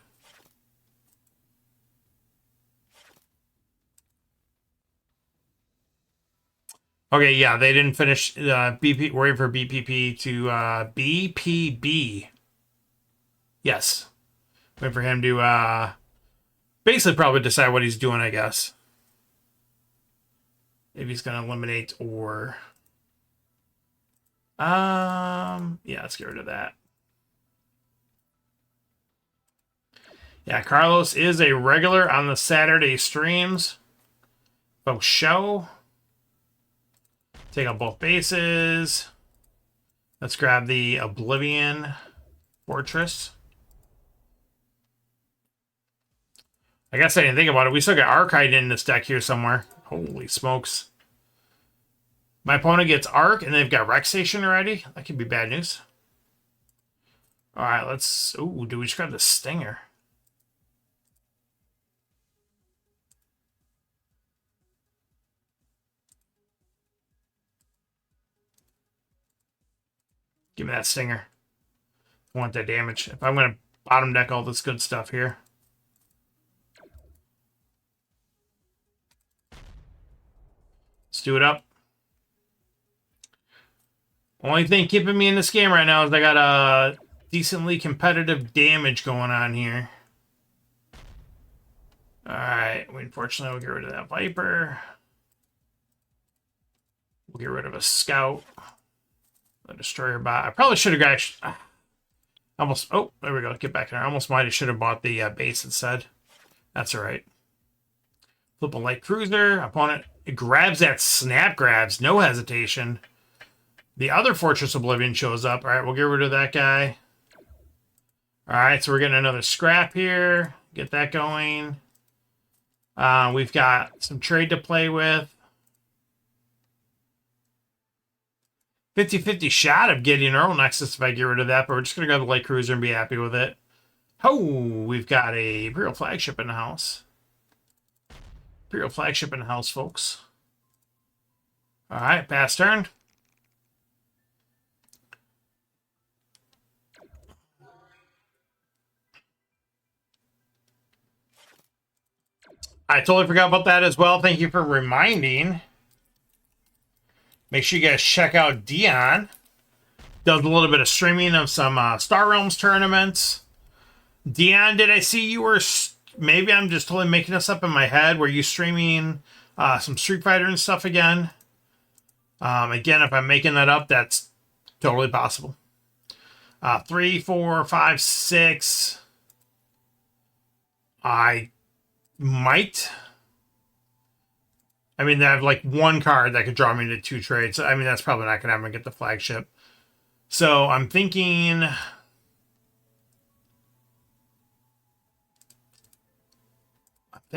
Okay, yeah, they didn't finish BP. We're waiting for BPP to BPB. Yes, waiting for him to basically probably decide what he's doing. I guess if he's gonna eliminate or yeah, let's get rid of that. Yeah, Carlos is a regular on the Saturday streams. Folks, show. Take out both bases. Let's grab the Oblivion Fortress. I guess I didn't think about it. We still got Archite in this deck here somewhere. Holy smokes. My opponent gets Arc, and they've got Rec Station already. That could be bad news. All right, let's... Ooh, do we just grab the Stinger? Give me that Stinger. I want that damage. If I'm going to bottom deck all this good stuff here. Let's do it up. Only thing keeping me in this game right now is I got a decently competitive damage going on here. Alright, unfortunately we'll get rid of that Viper. We'll get rid of a Scout. The Destroyer bot. I probably should have got... Almost... Oh, there we go. Get back in there. I almost might have should have bought the base instead. That's alright. Flip a Light Cruiser. Opponent... It grabs that Snap Grabs. No hesitation. The other Fortress Oblivion shows up. All right, we'll get rid of that guy. All right, so we're getting another scrap here. Get that going. We've got some trade to play with. 50-50 shot of getting Earl Nexus if I get rid of that, but we're just going to go to the Light Cruiser and be happy with it. Oh, we've got a Imperial Flagship in the house. Imperial Flagship in the house, folks. All right, pass turn. I totally forgot about that as well. Thank you for reminding. Make sure you guys check out Dion. Does a little bit of streaming of some Star Realms tournaments. Dion, did I see you were... Maybe I'm just totally making this up in my head. Were you streaming some Street Fighter and stuff again? Again, if I'm making that up, that's totally possible. 3, 4, 5, 6. I might. I mean, they have like one card that could draw me into 2 trades. So, I mean, that's probably not going to happen to get the flagship. So I'm thinking...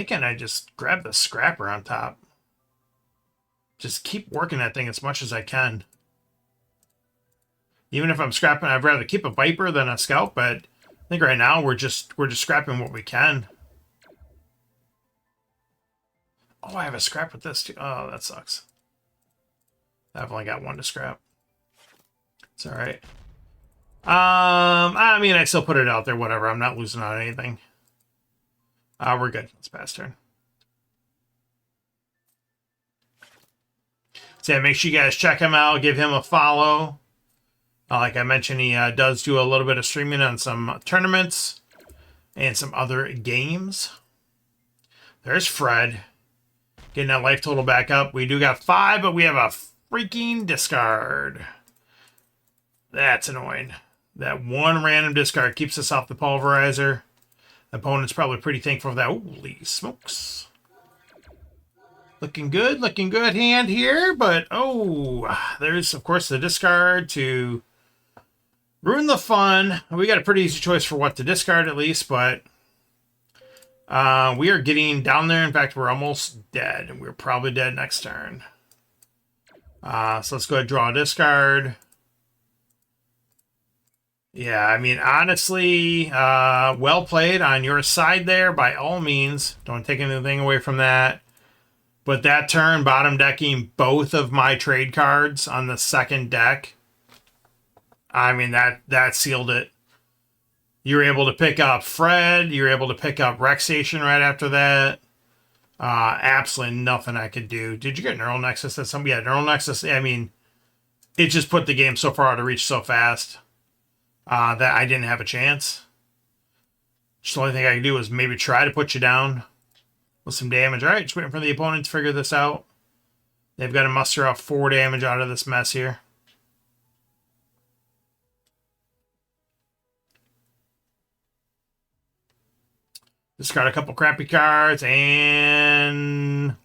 I just grab the scrapper on top. Just keep working that thing as much as I can. Even if I'm scrapping, I'd rather keep a Viper than a Scout, but I think right now we're just scrapping what we can. Oh, I have a scrap with this too. Oh, that sucks. I've only got one to scrap. It's all right. I mean, I still put it out there. Whatever. I'm not losing on anything. We're good. Let's pass turn. So yeah, make sure you guys check him out. Give him a follow. Like I mentioned, he does do a little bit of streaming on some tournaments and some other games. There's Fred. Getting that life total back up. We do got 5, but we have a freaking discard. That's annoying. That one random discard keeps us off the pulverizer. The opponent's probably pretty thankful for that. Holy smokes. Looking good hand here, but oh, there's, of course, the discard to ruin the fun. We got a pretty easy choice for what to discard, at least, but we are getting down there. In fact, we're almost dead, and we're probably dead next turn. So let's go ahead and draw a discard. Yeah, I mean, honestly, well played on your side there, by all means. Don't take anything away from that. But that turn, bottom decking both of my trade cards on the second deck, I mean, that sealed it. You were able to pick up Fred. You were able to pick up Rec Station right after that. Absolutely nothing I could do. Did you get Neural Nexus? That somebody had Neural Nexus. I mean, it just put the game so far out of reach so fast that I didn't have a chance. Just the only thing I could do was maybe try to put you down with some damage. All right, just waiting for the opponent to figure this out. They've got to muster out 4 damage out of this mess here. Discard a couple crappy cards, and...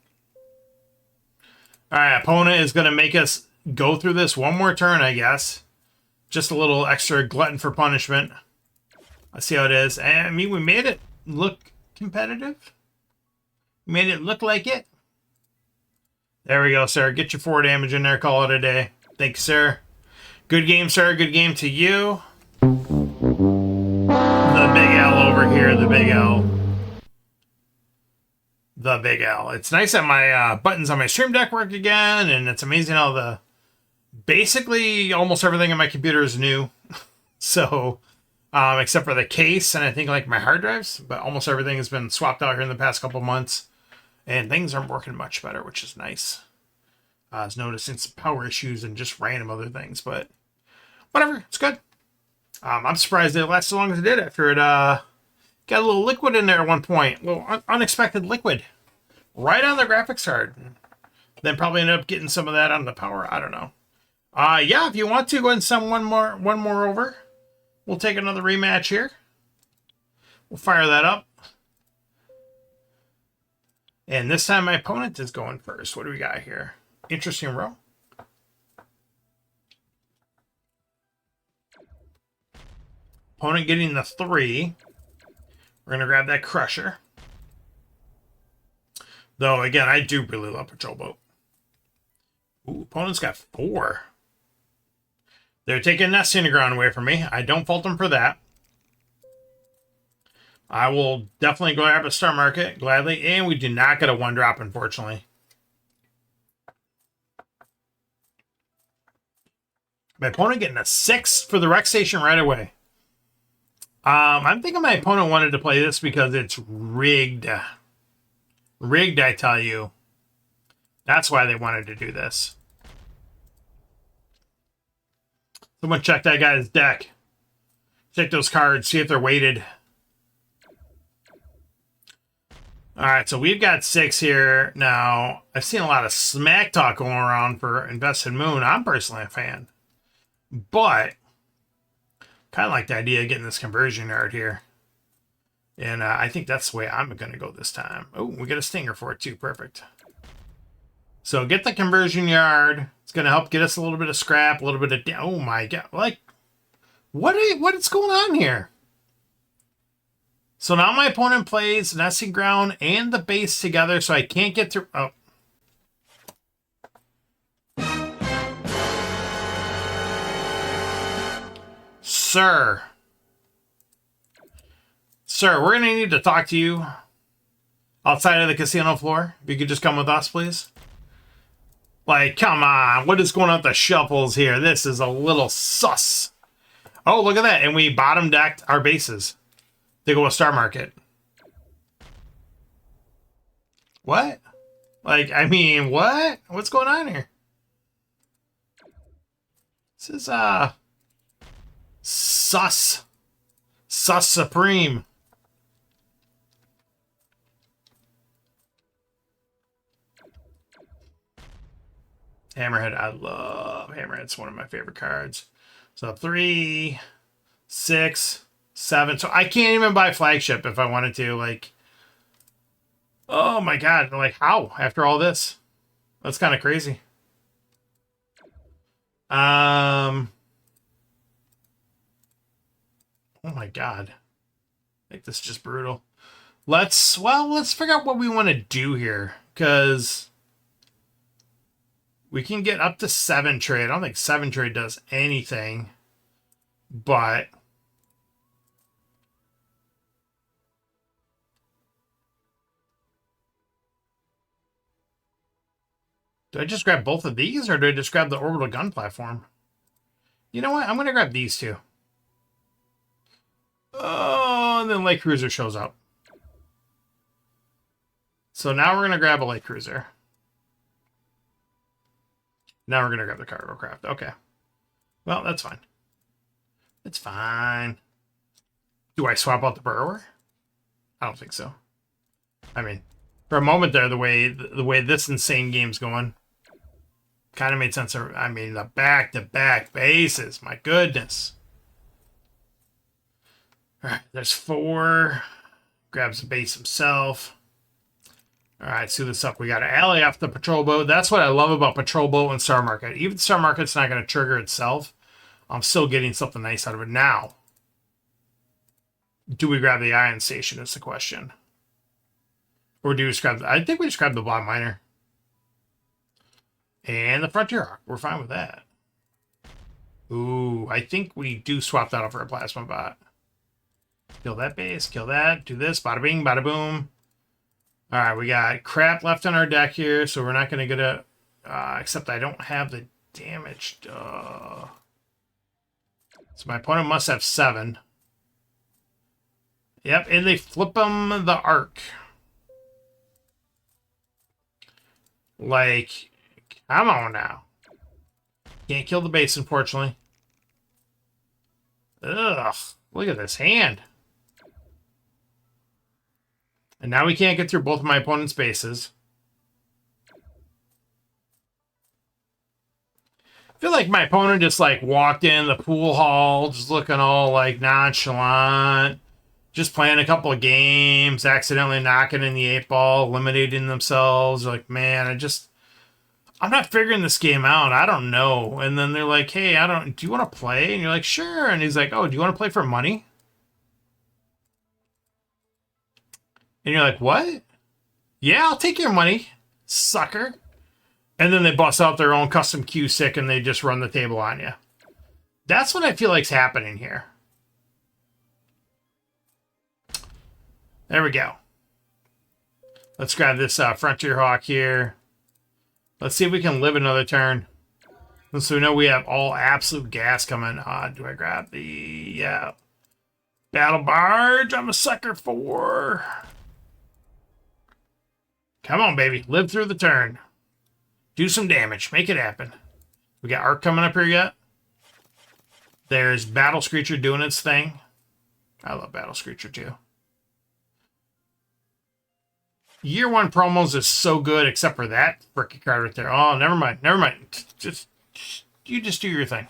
Alright, opponent is going to make us go through this one more turn, I guess. Just a little extra glutton for punishment. Let's see how it is. And, I mean, we made it look competitive. We made it look like it. There we go, sir. Get your 4 damage in there. Call it a day. Thank you, sir. Good game, sir. Good game to you. The big L over here. The big L. The big L. It's nice that my buttons on my Stream Deck work again, and it's amazing how the basically almost everything on my computer is new. So, except for the case and I think like my hard drives, but almost everything has been swapped out here in the past couple months, and things are working much better, which is nice. I was noticing some power issues and just random other things, but whatever, it's good. I'm surprised it lasted as long as it did after it got a little liquid in there at one point. A little unexpected liquid. Right on the graphics card. Then probably ended up getting some of that on the power. I don't know. Yeah, if you want to, go ahead and send one more over. We'll take another rematch here. We'll fire that up. And this time my opponent is going first. What do we got here? Interesting row. Opponent getting the 3. We're going to grab that Crusher. Though, again, I do really love Patrol Boat. Ooh, opponent's got 4. They're taking Nesting Ground away from me. I don't fault them for that. I will definitely grab a Star Market, gladly. And we do not get a 1-drop, unfortunately. My opponent getting a 6 for the Rec Station right away. I'm thinking my opponent wanted to play this because it's rigged. Rigged, I tell you. That's why they wanted to do this. Someone check that guy's deck. Check those cards, see if they're weighted. Alright, so we've got 6 here. Now, I've seen a lot of smack talk going around for Invested Moon. I'm personally a fan. But kind of like the idea of getting this conversion yard here. And I think that's the way I'm going to go this time. Oh, we get a stinger for it too. Perfect. So get the conversion yard. It's going to help get us a little bit of scrap, a little bit of... Oh my God. Like, what is going on here? So now my opponent plays Nesting Ground and the base together, so I can't get through... Oh. Sir, we're going to need to talk to you outside of the casino floor. If you could just come with us, please. Like, come on. What is going on with the shuffles here? This is a little sus. Oh, look at that. And we bottom decked our bases. They go with Star Market. What? Like, I mean, what? What's going on here? This is, sus. Sus Supreme. Hammerhead. I love Hammerhead. It's one of my favorite cards. So 3, 6, 7. So I can't even buy Flagship if I wanted to. Like, oh my God. Like, how? After all this? That's kind of crazy. Oh my God. I think this is just brutal. Let's figure out what we want to do here. Because we can get up to 7 trade. I don't think 7 trade does anything. But do I just grab both of these, or do I just grab the orbital gun platform? You know what? I'm going to grab these two. Oh, and then Light Cruiser shows up. So now we're going to grab a Light Cruiser. Now we're going to grab the Cargo Craft. Okay. Well, that's fine. It's fine. Do I swap out the Burrower? I don't think so. I mean, for a moment there, the way this insane game's going, kind of made sense. I mean, the back-to-back bases. My goodness. All right, there's 4. Grabs the base himself. All right, let's do this up. We got an alley off the patrol boat. That's what I love about patrol boat and Star Market. Even Star Market's not going to trigger itself. I'm still getting something nice out of it. Now, do we grab the ion station is the question. Or do we just grab I think we just grab the Block Miner. And the Frontier Hawk. We're fine with that. Ooh, I think we do swap that out for a Plasma Bot. Kill that base, kill that, do this, bada bing, bada boom. All right, we got crap left on our deck here, so we're not going to get a... except I don't have the damage. So my opponent must have 7. Yep, and they flip them the Arc. Like, come on now. Can't kill the base, unfortunately. Ugh, look at this hand. And now we can't get through both of my opponent's bases. I feel like my opponent just like walked in the pool hall, just looking all like nonchalant, just playing a couple of games, accidentally knocking in the 8-ball, eliminating themselves. Like, man, I'm not figuring this game out. I don't know. And then they're like, hey, do you want to play? And you're like, sure. And he's like, oh, do you want to play for money? And you're like, what? Yeah, I'll take your money, sucker. And then they bust out their own custom Q-Sick and they just run the table on you. That's what I feel like's happening here. There we go. Let's grab this Frontier Hawk here. Let's see if we can live another turn. So we know we have all absolute gas coming. Do I grab the Battle Barge? I'm a sucker for. Come on, baby. Live through the turn. Do some damage. Make it happen. We got Arc coming up here yet. There's Battle Screecher doing its thing. I love Battle Screecher too. Year 1 promos is so good, except for that frickin' card right there. Oh, never mind. Never mind. You just do your thing.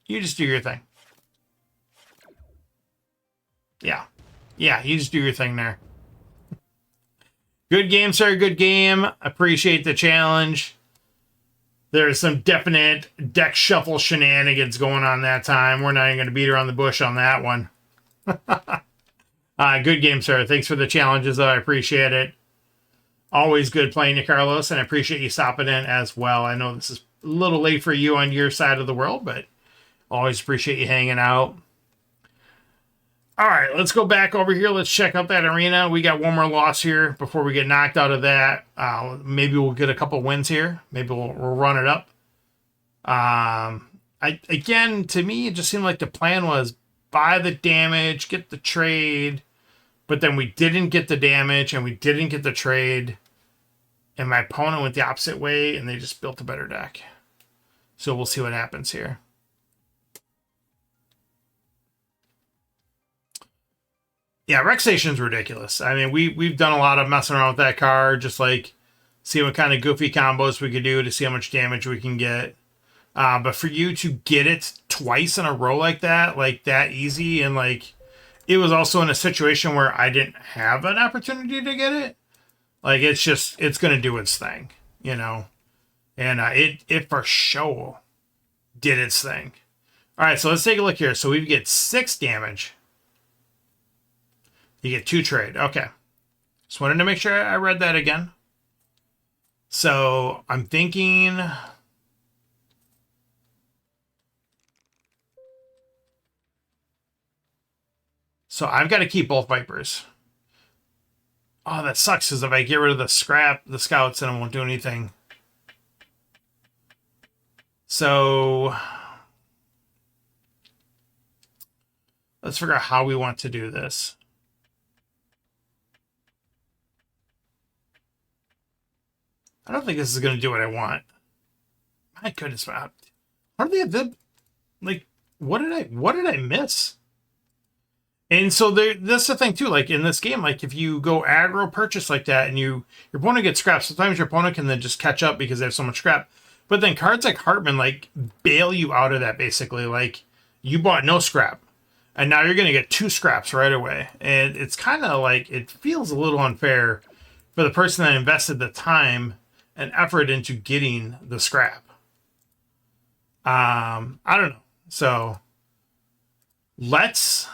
You just do your thing. Yeah. Yeah, you just do your thing there. Good game, sir. Good game. Appreciate the challenge. There's some definite deck shuffle shenanigans going on that time. We're not even going to beat around the bush on that one. Good game, sir. Thanks for the challenges, though. I appreciate it. Always good playing you, Carlos, and I appreciate you stopping in as well. I know this is a little late for you on your side of the world, but always appreciate you hanging out. All right, let's go back over here. Let's check out that arena. We got one more loss here before we get knocked out of that. Maybe we'll get a couple wins here. Maybe we'll run it up. Again, to me, it just seemed like the plan was buy the damage, get the trade, but then we didn't get the damage and we didn't get the trade. And my opponent went the opposite way, and they just built a better deck. So we'll see what happens here. Yeah, Rex Station's ridiculous. I mean, we've done a lot of messing around with that card, just like see what kind of goofy combos we could do to see how much damage we can get. But for you to get it twice in a row like that easy, and like it was also in a situation where I didn't have an opportunity to get it. Like it's gonna do its thing, you know, and it for sure did its thing. All right, so let's take a look here. So we get 6 damage. You get 2 trade. Okay. Just wanted to make sure I read that again. So I'm thinking. So I've got to keep both Vipers. Oh, that sucks, because if I get rid of the scouts, then it won't do anything. So let's figure out how we want to do this. I don't think this is going to do what I want. My goodness, how do they have the, like, what did I miss? And so that's the thing too. Like in this game, like if you go aggro purchase like that, and your opponent gets scrapped, sometimes your opponent can then just catch up because they have so much scrap. But then cards like Hartman like bail you out of that basically. Like you bought no scrap, and now you're gonna get 2 scraps right away, and it's kind of like it feels a little unfair for the person that invested the time and effort into getting the scrap. I don't know. So let's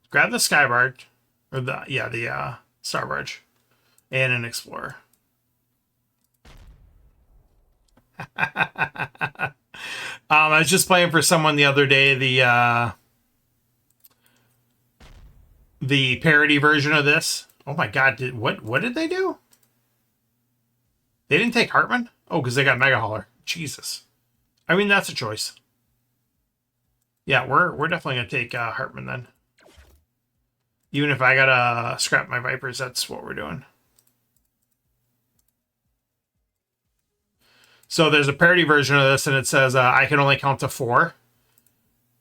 grab the sky barge, or the star barge, and an explorer. I was just playing for someone the other day the parody version of this. Oh my god! What did they do? They didn't take Hartman? Oh, because they got Mega Hauler. Jesus. I mean, that's a choice. Yeah, we're definitely gonna take Hartman then. Even if I gotta scrap my Vipers, that's what we're doing. So there's a parody version of this, and it says I can only count to 4,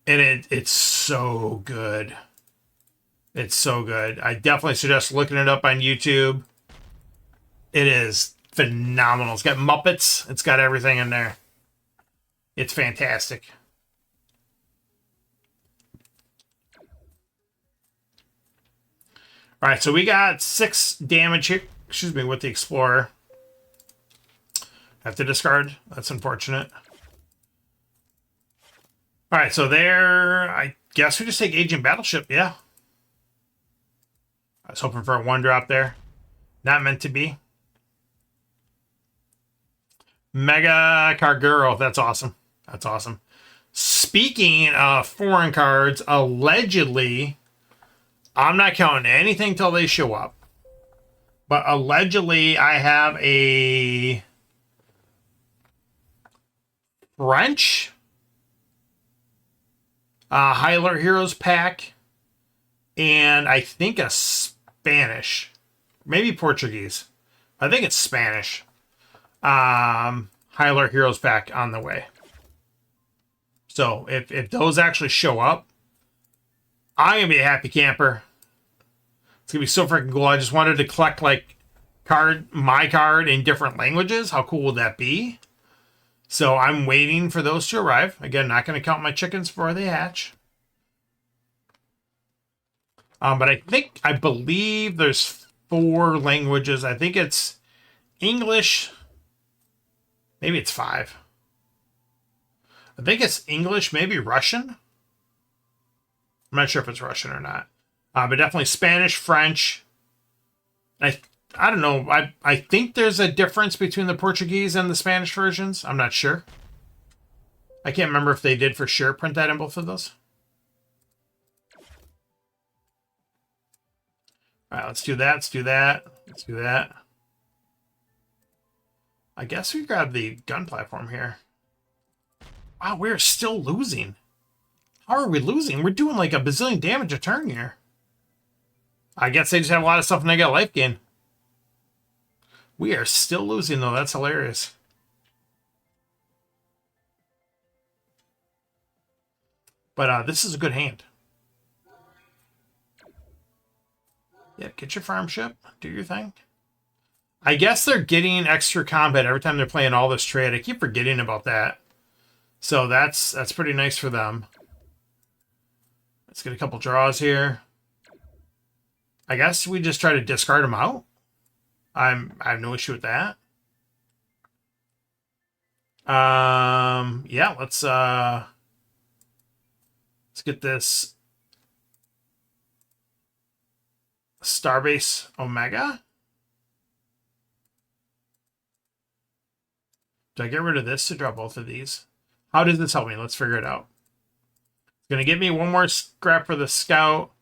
and it's so good. It's so good. I definitely suggest looking it up on YouTube. It is phenomenal. It's got Muppets. It's got everything in there. It's fantastic. All right, so we got 6 damage here. Excuse me, with the Explorer. Have to discard. That's unfortunate. All right, so there, I guess we just take Agent Battleship, yeah. I was hoping for a 1-drop there. Not meant to be. Mega Carguro, that's awesome. That's awesome. Speaking of foreign cards, allegedly, I'm not counting anything till they show up. But allegedly, I have a French Hyler Heroes pack, and I think a Spanish, maybe Portuguese. I think it's Spanish. Hyler Heroes pack on the way. So if those actually show up, I'm gonna be a happy camper. It's gonna be so freaking cool. I just wanted to collect like my card in different languages. How cool would that be? So I'm waiting for those to arrive. Again, not going to count my chickens before they hatch. But I believe there's 4 languages. I think it's English. Maybe it's 5. I think it's English, maybe Russian. I'm not sure if it's Russian or not. But definitely Spanish, French. I don't know. I think there's a difference between the Portuguese and the Spanish versions. I'm not sure. I can't remember if they did for sure print that in both of those. All right, let's do that. Let's do that. Let's do that. I guess we grab the gun platform here. Wow, we're still losing. How are we losing? We're doing like a bazillion damage a turn here. I guess they just have a lot of stuff and they got life gain. We are still losing, though. That's hilarious. But this is a good hand. Yeah, get your farm ship. Do your thing. I guess they're getting extra combat every time they're playing all this trade. I keep forgetting about that. So that's pretty nice for them. Let's get a couple draws here. I guess we just try to discard them out. I have no issue with that. Yeah, let's get this Starbase Omega. Do I get rid of this to draw both of these? How does this help me? Let's figure it out. It's going to give me 1 more scrap for the scout.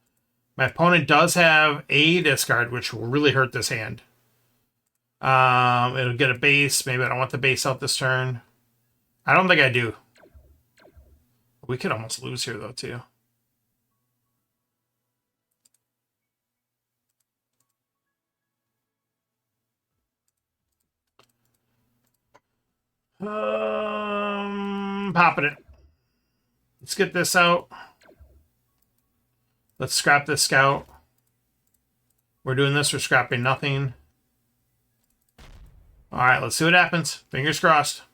My opponent does have a discard, which will really hurt this hand. It'll get a base. Maybe I don't want the base out this turn. I don't think I do. We could almost lose here, though, too. Popping it. Let's get this out. Let's scrap this scout. We're doing this. We're scrapping nothing. All right, let's see what happens. Fingers crossed.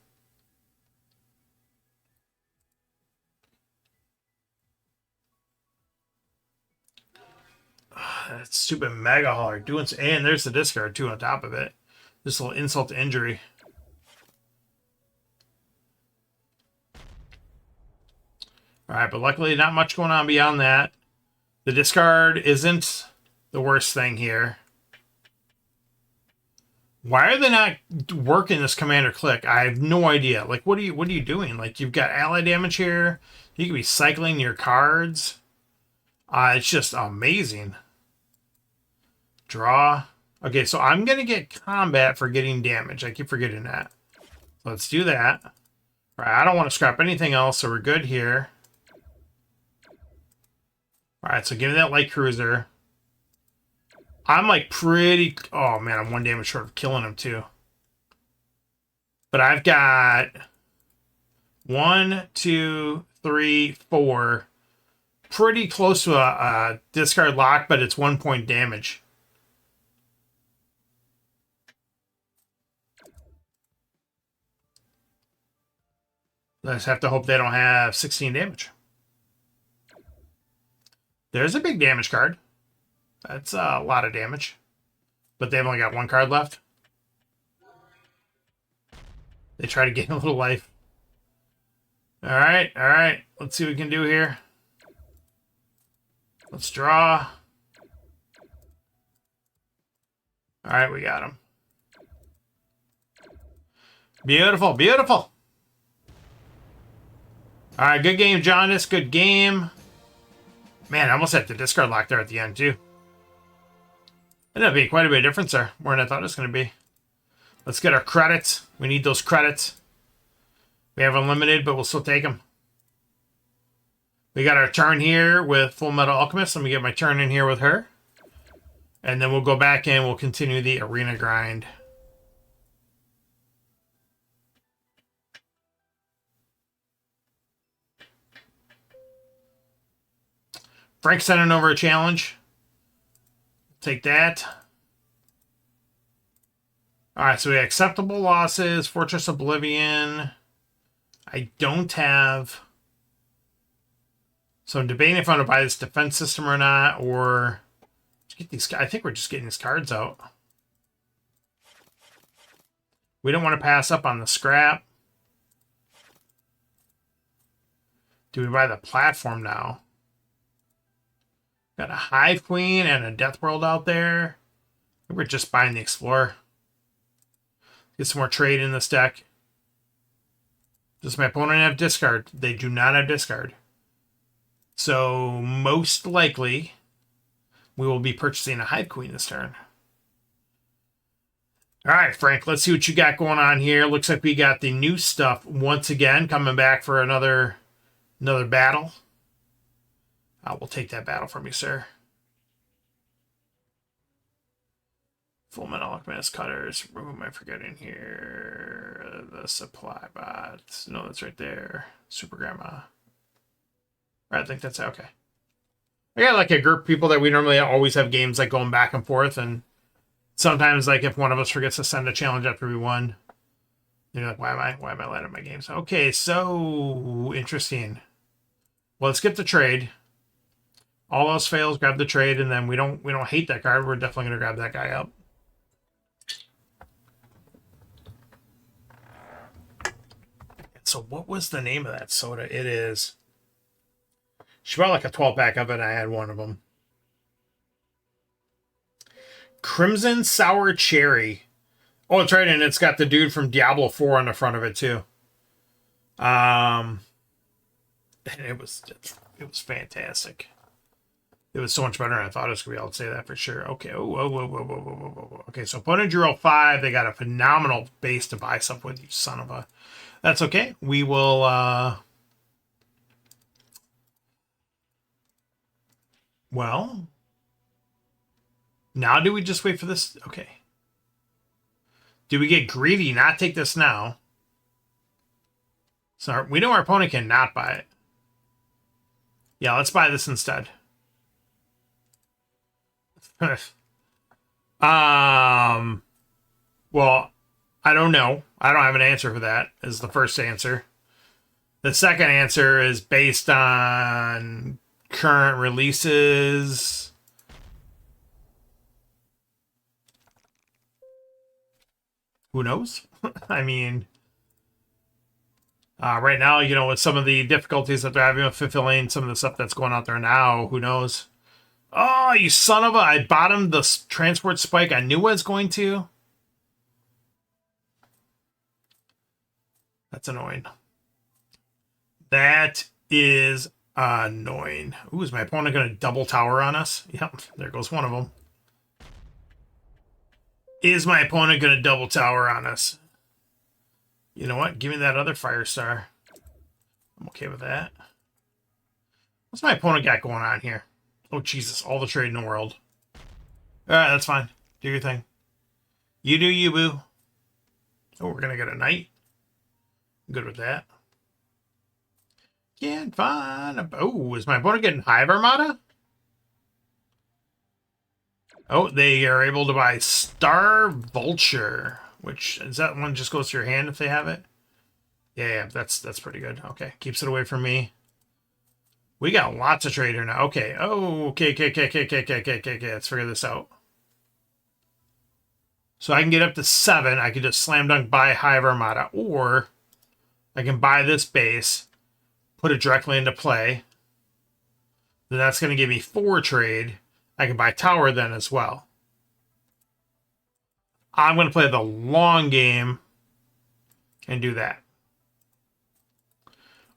That stupid mega hauler doing, and there's the discard too on top of it. This little insult to injury. All right, but luckily not much going on beyond that. The discard isn't the worst thing here. Why are they not working this commander click? I have no idea. Like, what are you doing? Like, you've got ally damage here. You could be cycling your cards. It's just amazing. Draw. Okay, so I'm going to get combat for getting damage. I keep forgetting that. So let's do that. All right, I don't want to scrap anything else, so we're good here. All right, so give me that light cruiser. I'm like pretty... Oh, man, I'm 1 damage short of killing him, too. But I've got 1, 2, 3, 4. Pretty close to a discard lock, but it's 1 point damage. I just have to hope they don't have 16 damage. There's a big damage card. That's a lot of damage. But they've only got 1 card left. They try to gain a little life. All right, all right. Let's see what we can do here. Let's draw. All right, we got him. Beautiful, beautiful. All right, good game, Jaundice. Good game. Man, I almost had the discard lock there at the end, too. Ended up being quite a bit of difference there. More than I thought it was going to be. Let's get our credits. We need those credits. We have unlimited, but we'll still take them. We got our turn here with Full Metal Alchemist. Let me get my turn in here with her. And then we'll go back and we'll continue the arena grind. Frank sending over a challenge. Take that. All right, so we have acceptable losses. Fortress Oblivion. I don't have... So I'm debating if I want to buy this defense system or not, or get these. I think we're just getting these cards out. We don't want to pass up on the scrap. Do we buy the platform now? Got a Hive Queen and a Death World out there. We're just buying the Explorer. Get some more trade in this deck. Does my opponent have discard? They do not have discard. So most likely, we will be purchasing a Hive Queen this turn. All right, Frank, let's see what you got going on here. Looks like we got the new stuff once again, coming back for another battle. We'll take that battle from you, sir. Full Metal Alchemist Cutters. Who am I forgetting here? The supply bots. No, that's right there. Super Grandma. I think that's okay. I got like a group of people that we normally always have games like going back and forth, and sometimes like if one of us forgets to send a challenge after we won, you're like, why am I letting my games? Okay, so interesting. Well, let's get the trade. All else fails, grab the trade, and then we don't hate that card. We're definitely gonna grab that guy up. So what was the name of that soda? It is. She bought like a 12-pack of it, and I had one of them. Crimson Sour Cherry. Oh, it's right, and it's got the dude from Diablo 4 on the front of it too. And it was fantastic. It was so much better than I thought it was going to be. I'll say that for sure. Okay. Oh, whoa, whoa, whoa, whoa, whoa, whoa, whoa. Okay, so opponent drew 5. They got a phenomenal base to buy stuff with, you son of a... That's okay. We will... Well... Now do we just wait for this? Okay. Do we get greedy, not take this now? So we know our opponent can not buy it. Yeah, let's buy this instead. Well, I don't know. I don't have an answer for that, is the first answer. The second answer is based on current releases. Who knows? I mean, right now, you know, with some of the difficulties that they're having with fulfilling some of the stuff that's going out there now, who knows? Oh, you son of a... I bottomed the transport spike I knew I was going to. That's annoying. That is annoying. Ooh, is my opponent going to double tower on us? Yep, there goes one of them. Is my opponent going to double tower on us? You know what? Give me that other fire star. I'm okay with that. What's my opponent got going on here? Oh, Jesus. All the trade in the world. All right, that's fine. Do your thing. You do you, boo. Oh, we're going to get a knight. I'm good with that. Can't find a... Oh, is my opponent getting Hive Armada? Oh, they are able to buy Star Vulture. Which, is that one just goes to your hand if they have it? Yeah, that's pretty good. Okay, keeps it away from me. We got lots of trade here now. Okay. Oh, okay. Let's figure this out. So I can get up to 7. I could just slam dunk buy Hive Armada. Or I can buy this base, put it directly into play. Then that's going to give me 4 trade. I can buy Tower then as well. I'm going to play the long game and do that.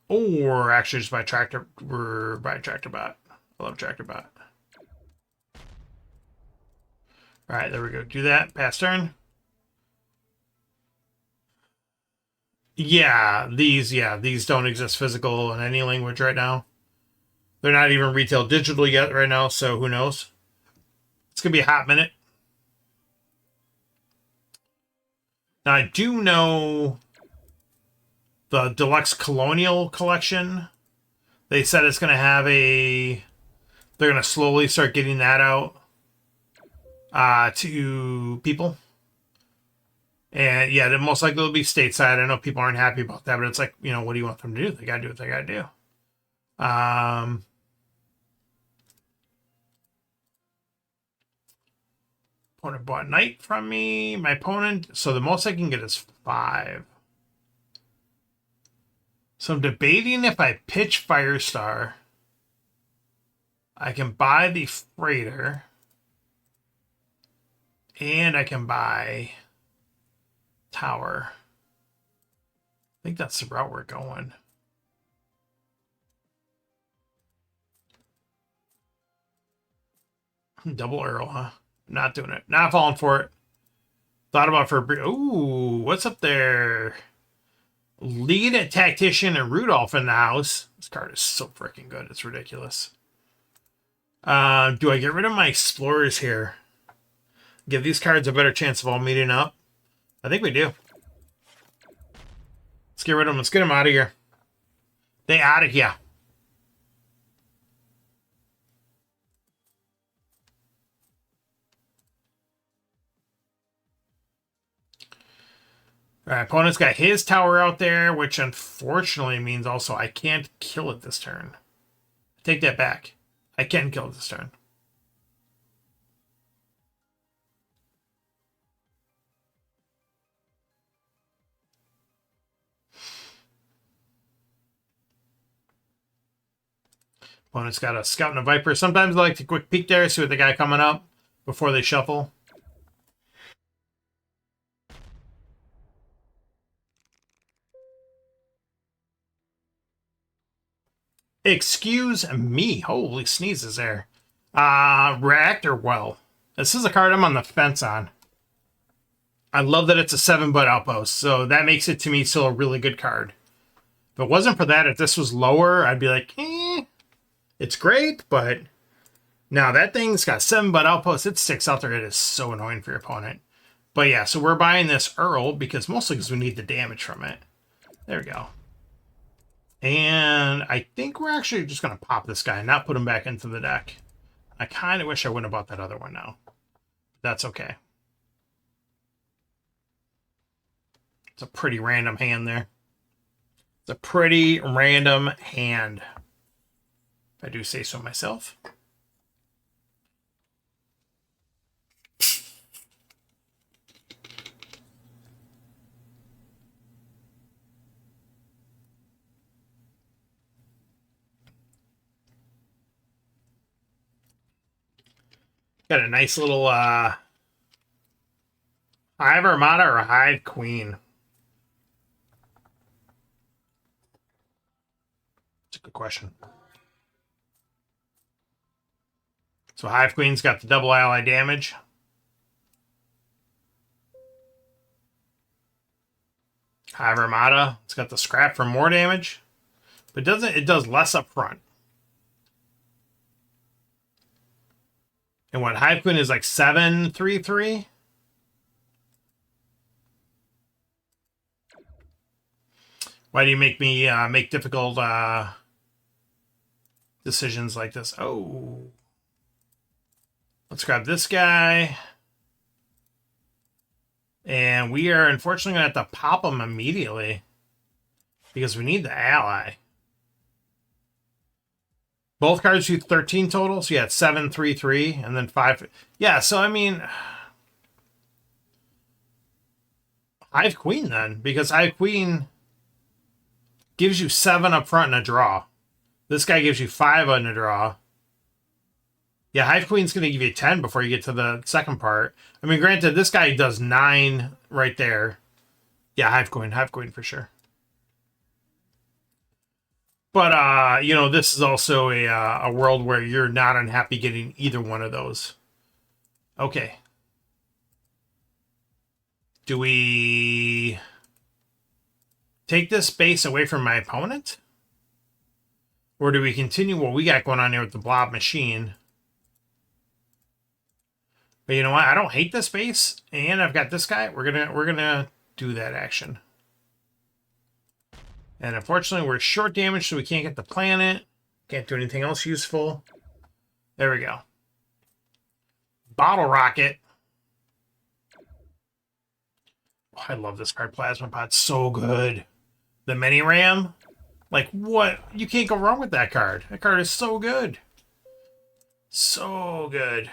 Or actually just buy Tractor Bot. I love Tractor Bot. Alright, there we go. Do that. Pass turn. Yeah, these don't exist physical in any language right now. They're not even retail digital yet right now, so who knows? It's going to be a hot minute. Now, I do know the Deluxe Colonial Collection. They said it's going to have a... They're going to slowly start getting that out to people. And yeah, it most likely will be stateside. I know people aren't happy about that, but it's like, you know, what do you want them to do? They got to do what they got to do. Opponent bought knight from me. My opponent... So the most I can get is 5. So I'm debating if I pitch Firestar. I can buy the freighter. And I can buy Tower. I think that's the route we're going. Double Earl, huh? Not doing it. Not falling for it. Thought about for a brief... Ooh, what's up there? Lead Tactician and Rudolph in the house. This card is so freaking good. It's ridiculous. Do I get rid of my Explorers here? Give these cards a better chance of all meeting up? I think we do. Let's get rid of them. Let's get them out of here. They out of here. All right, opponent's got his tower out there, which unfortunately means also I can't kill it this turn. Take that back. I can kill it this turn. Opponent's got a Scout and a Viper. Sometimes I like to quick peek there, see what they got coming up before they shuffle. Excuse me. Holy sneezes there. Reactor Well. This is a card I'm on the fence on. I love that it's a 7-butt outpost, so that makes it to me still a really good card. If it wasn't for that, if this was lower, I'd be like, it's great, but now that thing's got 7-butt outposts. It sticks out there. It is so annoying for your opponent. But yeah, so we're buying this Earl mostly because we need the damage from it. There we go. And I think we're actually just going to pop this guy and not put him back into the deck. I kind of wish I wouldn't have bought that other one now. That's okay. It's a pretty random hand there. It's a pretty random hand, if I do say so myself. Got a nice little Hive Armada or Hive Queen. That's a good question. So Hive Queen's got the double ally damage. Hive Armada, it's got the scrap for more damage, but it does less up front. And what, Hive Queen is like 7/3/3? Why do you make me make difficult decisions like this? Oh. Let's grab this guy. And we are unfortunately going to have to pop him immediately because we need the ally. Both cards do 13 total, so yeah, it's 7/3/3 and then 5. Yeah, so I mean, Hive Queen then, because Hive Queen gives you 7 up front in a draw. This guy gives you 5 on a draw. Yeah, Hive Queen's going to give you 10 before you get to the second part. I mean, granted, this guy does 9 right there. Yeah, Hive Queen for sure. But, you know, this is also a world where you're not unhappy getting either one of those. Okay. Do we take this space away from my opponent? Or do we continue what we got going on here with the blob machine? But you know what? I don't hate this space, and I've got this guy. We're gonna do that action. And unfortunately, we're short damage, so we can't get the planet. Can't do anything else useful. There we go. Bottle Rocket. Oh, I love this card. Plasma Pod's so good. The Mini Ram. Like, what? You can't go wrong with that card. That card is so good. So good.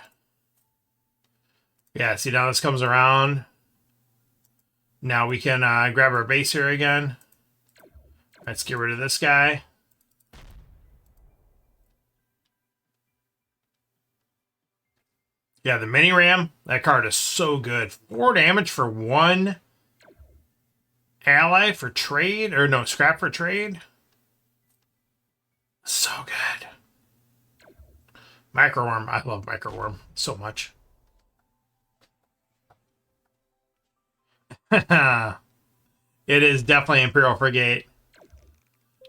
Yeah, see, now this comes around. Now we can grab our base here again. Let's get rid of this guy. Yeah, the Mini Ram. That card is so good. 4 damage for 1 ally for trade. Or no, scrap for trade. So good. Microworm. I love Microworm so much. It is definitely Imperial Frigate.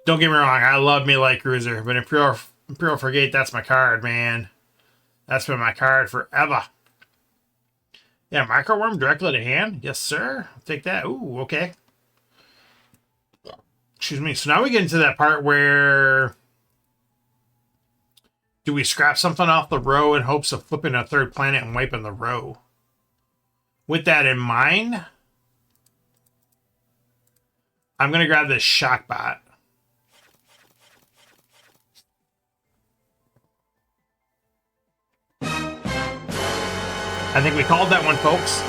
Don't get me wrong, I love me Light Cruiser, but Imperial Frigate, that's my card, man. That's been my card forever. Yeah, Microworm directly to hand. Yes, sir. Take that. Ooh, okay. Excuse me. So now we get into that part where do we scrap something off the row in hopes of flipping a third planet and wiping the row? With that in mind, I'm going to grab this Shockbot. I think we called that one, folks.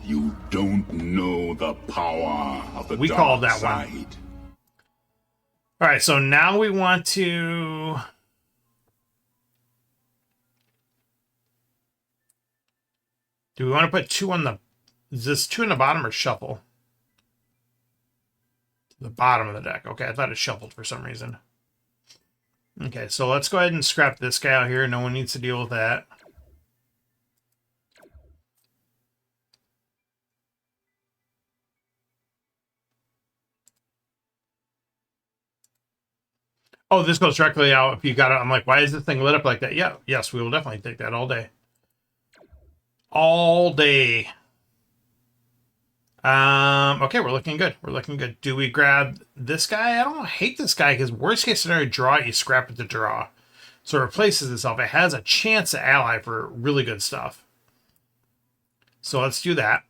You don't know the power of the we dark called that side. one. All right, so now we want to... Do we want to put 2 on the... Is this 2 in the bottom or shuffle? The bottom of the deck. Okay, I thought it shuffled for some reason. Okay, so let's go ahead and scrap this guy out here. No one needs to deal with that. Oh, this goes directly out if you got it. I'm like, why is this thing lit up like that? Yeah, yes, we will definitely take that all day. All day. Okay, we're looking good. We're looking good. Do we grab this guy? I don't hate this guy because worst case scenario, draw it, you scrap it to draw. So it replaces itself. It has a chance to ally for really good stuff. So let's do that.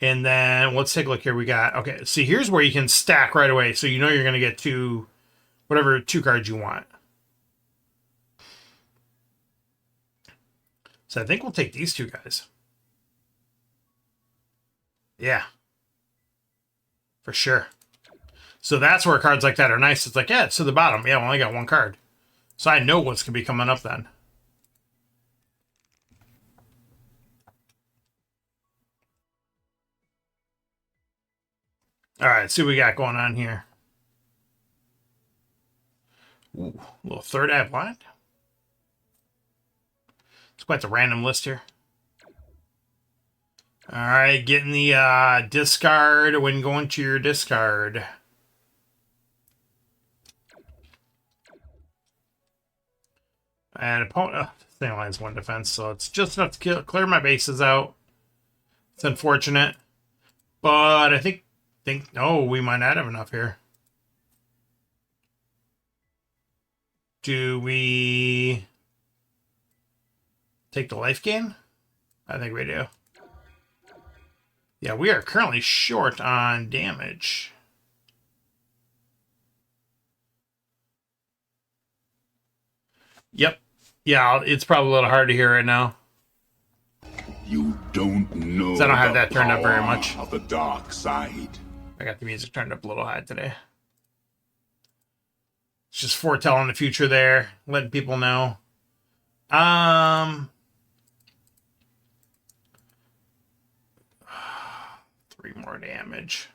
And then let's take a look here. We got, okay, see, here's where you can stack right away. So you know you're going to get two, whatever two cards you want. So I think we'll take these two guys. Yeah, for sure. So that's where cards like that are nice. It's like, yeah, it's to the bottom. Yeah, we only got one card. So I know what's going to be coming up then. All right, see what we got going on here. Ooh, a little third eye blind. It's quite a random list here. All right, getting the discard when going to your discard. And opponent, thing lines one defense, so it's just enough to clear my bases out. It's unfortunate, but I think no, we might not have enough here. Do we take the life gain? I think we do. Yeah, we are currently short on damage. Yep. Yeah, it's probably a little hard to hear right now. You don't know I don't have the that turned up very power much. of the dark side. I got the music turned up a little high today. It's just foretelling the future there, letting people know. 3 more damage.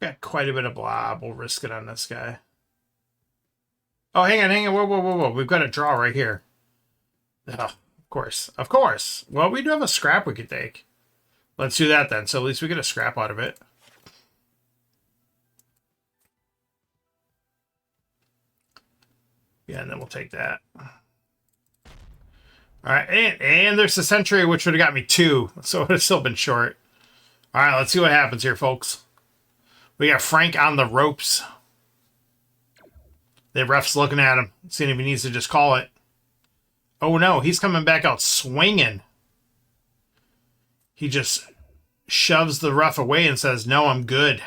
Got quite a bit of blob. We'll risk it on this guy. Oh, hang on. Whoa. We've got a draw right here. Oh, of course. Of course. Well, we do have a scrap we could take. Let's do that then. So at least we get a scrap out of it. Yeah, and then we'll take that. All right, and there's the Sentry, which would have got me 2, so it would have still been short. All right, let's see what happens here, folks. We got Frank on the ropes. The ref's looking at him, seeing if he needs to just call it. Oh, no, he's coming back out swinging. He just shoves the ref away and says, no, I'm good.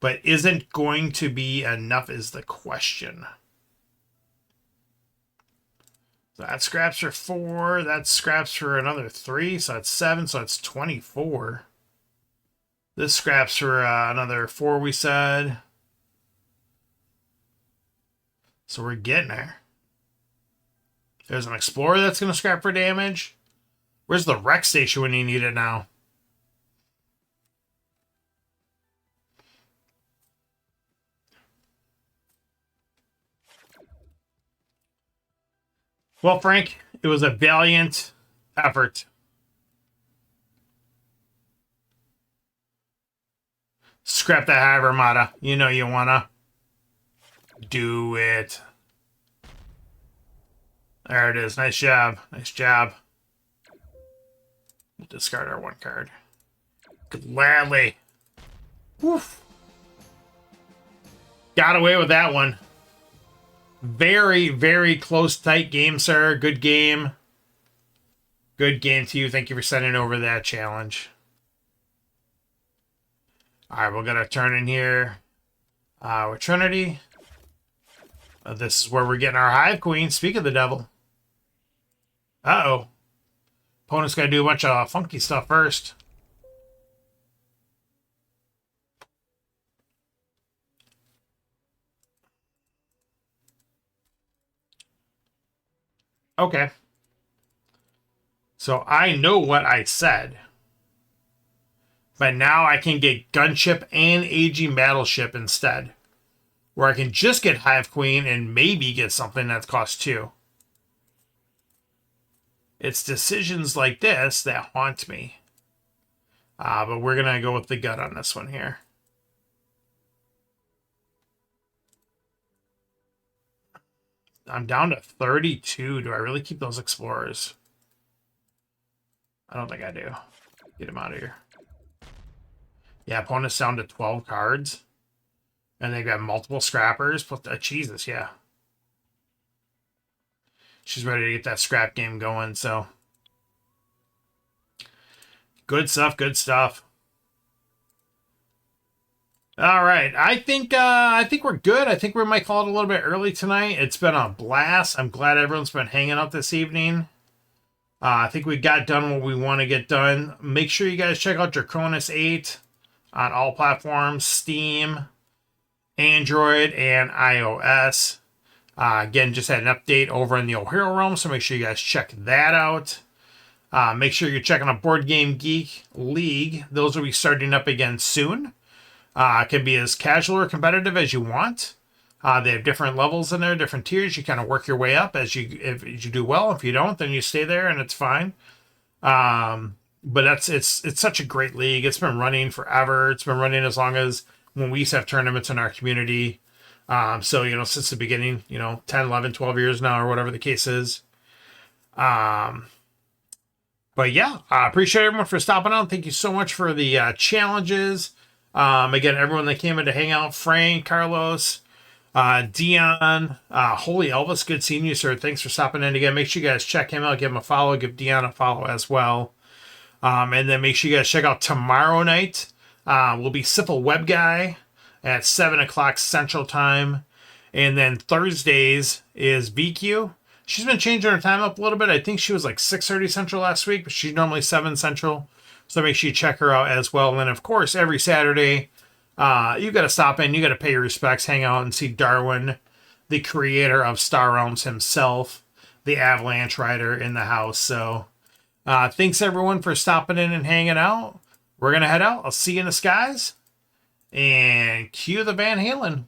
But isn't going to be enough is the question. So that scraps for 4. That scraps for another 3. So that's 7. So that's 24. This scraps for another 4, we said. So we're getting there. There's an Explorer that's going to scrap for damage. Where's the rec station when you need it now? Well, Frank, it was a valiant effort. Scrap that Hive Armada. You know you wanna. Do it. There it is. Nice job. Nice job. We'll discard our 1 card. Gladly. Woof. Got away with that one. Very, very close, tight game, sir. Good game. Good game to you. Thank you for sending over that challenge. All right, we're going to turn in here with Trinity. This is where we're getting our Hive Queen. Speak of the devil. Uh-oh. Opponent's got to do a bunch of funky stuff first. Okay. So I know what I said. But now I can get Gunship and Aging Battleship instead. Where I can just get Hive Queen and maybe get something that costs 2. It's decisions like this that haunt me. But we're going to go with the gut on this one here. I'm down to 32. Do I really keep those Explorers? I don't think I do. Get him out of here. Yeah, opponent's down to 12 cards. And they've got multiple scrappers. Plus, Jesus, yeah. She's ready to get that scrap game going, so. Good stuff, good stuff. All right, I think we're good. I think we might call it a little bit early tonight. It's been a blast. I'm glad everyone's been hanging out this evening. I think we got done what we want to get done. Make sure you guys check out Draconis 8 on all platforms, Steam, Android, and iOS. Again, just had an update over in the Old Hero Realm, so make sure you guys check that out. Make sure you're checking out Board Game Geek League. Those will be starting up again soon. It can be as casual or competitive as you want. They have different levels in there, different tiers. You kind of work your way up if you do well. If you don't, then you stay there and it's fine. But it's such a great league. It's been running forever. It's been running as long as when we used to have tournaments in our community. So, since the beginning, 10, 11, 12 years now or whatever the case is. But yeah, I appreciate everyone for stopping out. Thank you so much for the challenges. Again, everyone that came in to hang out, Frank, Carlos, Dion, Holy Elvis, good seeing you, sir. Thanks for stopping in again. Make sure you guys check him out, give him a follow, give Dion a follow as well. And then make sure you guys check out tomorrow night. We'll be Simple Web Guy at 7 o'clock Central Time. And then Thursdays is VQ. She's been changing her time up a little bit. I think she was like 6:30 Central last week, but she's normally 7 Central. So make sure you check her out as well. And then, of course, every Saturday, you got to stop in. You got to pay your respects, hang out, and see Darwin, the creator of Star Realms himself, the Avalanche Rider in the house. So thanks, everyone, for stopping in and hanging out. We're going to head out. I'll see you in the skies. And cue the Van Halen.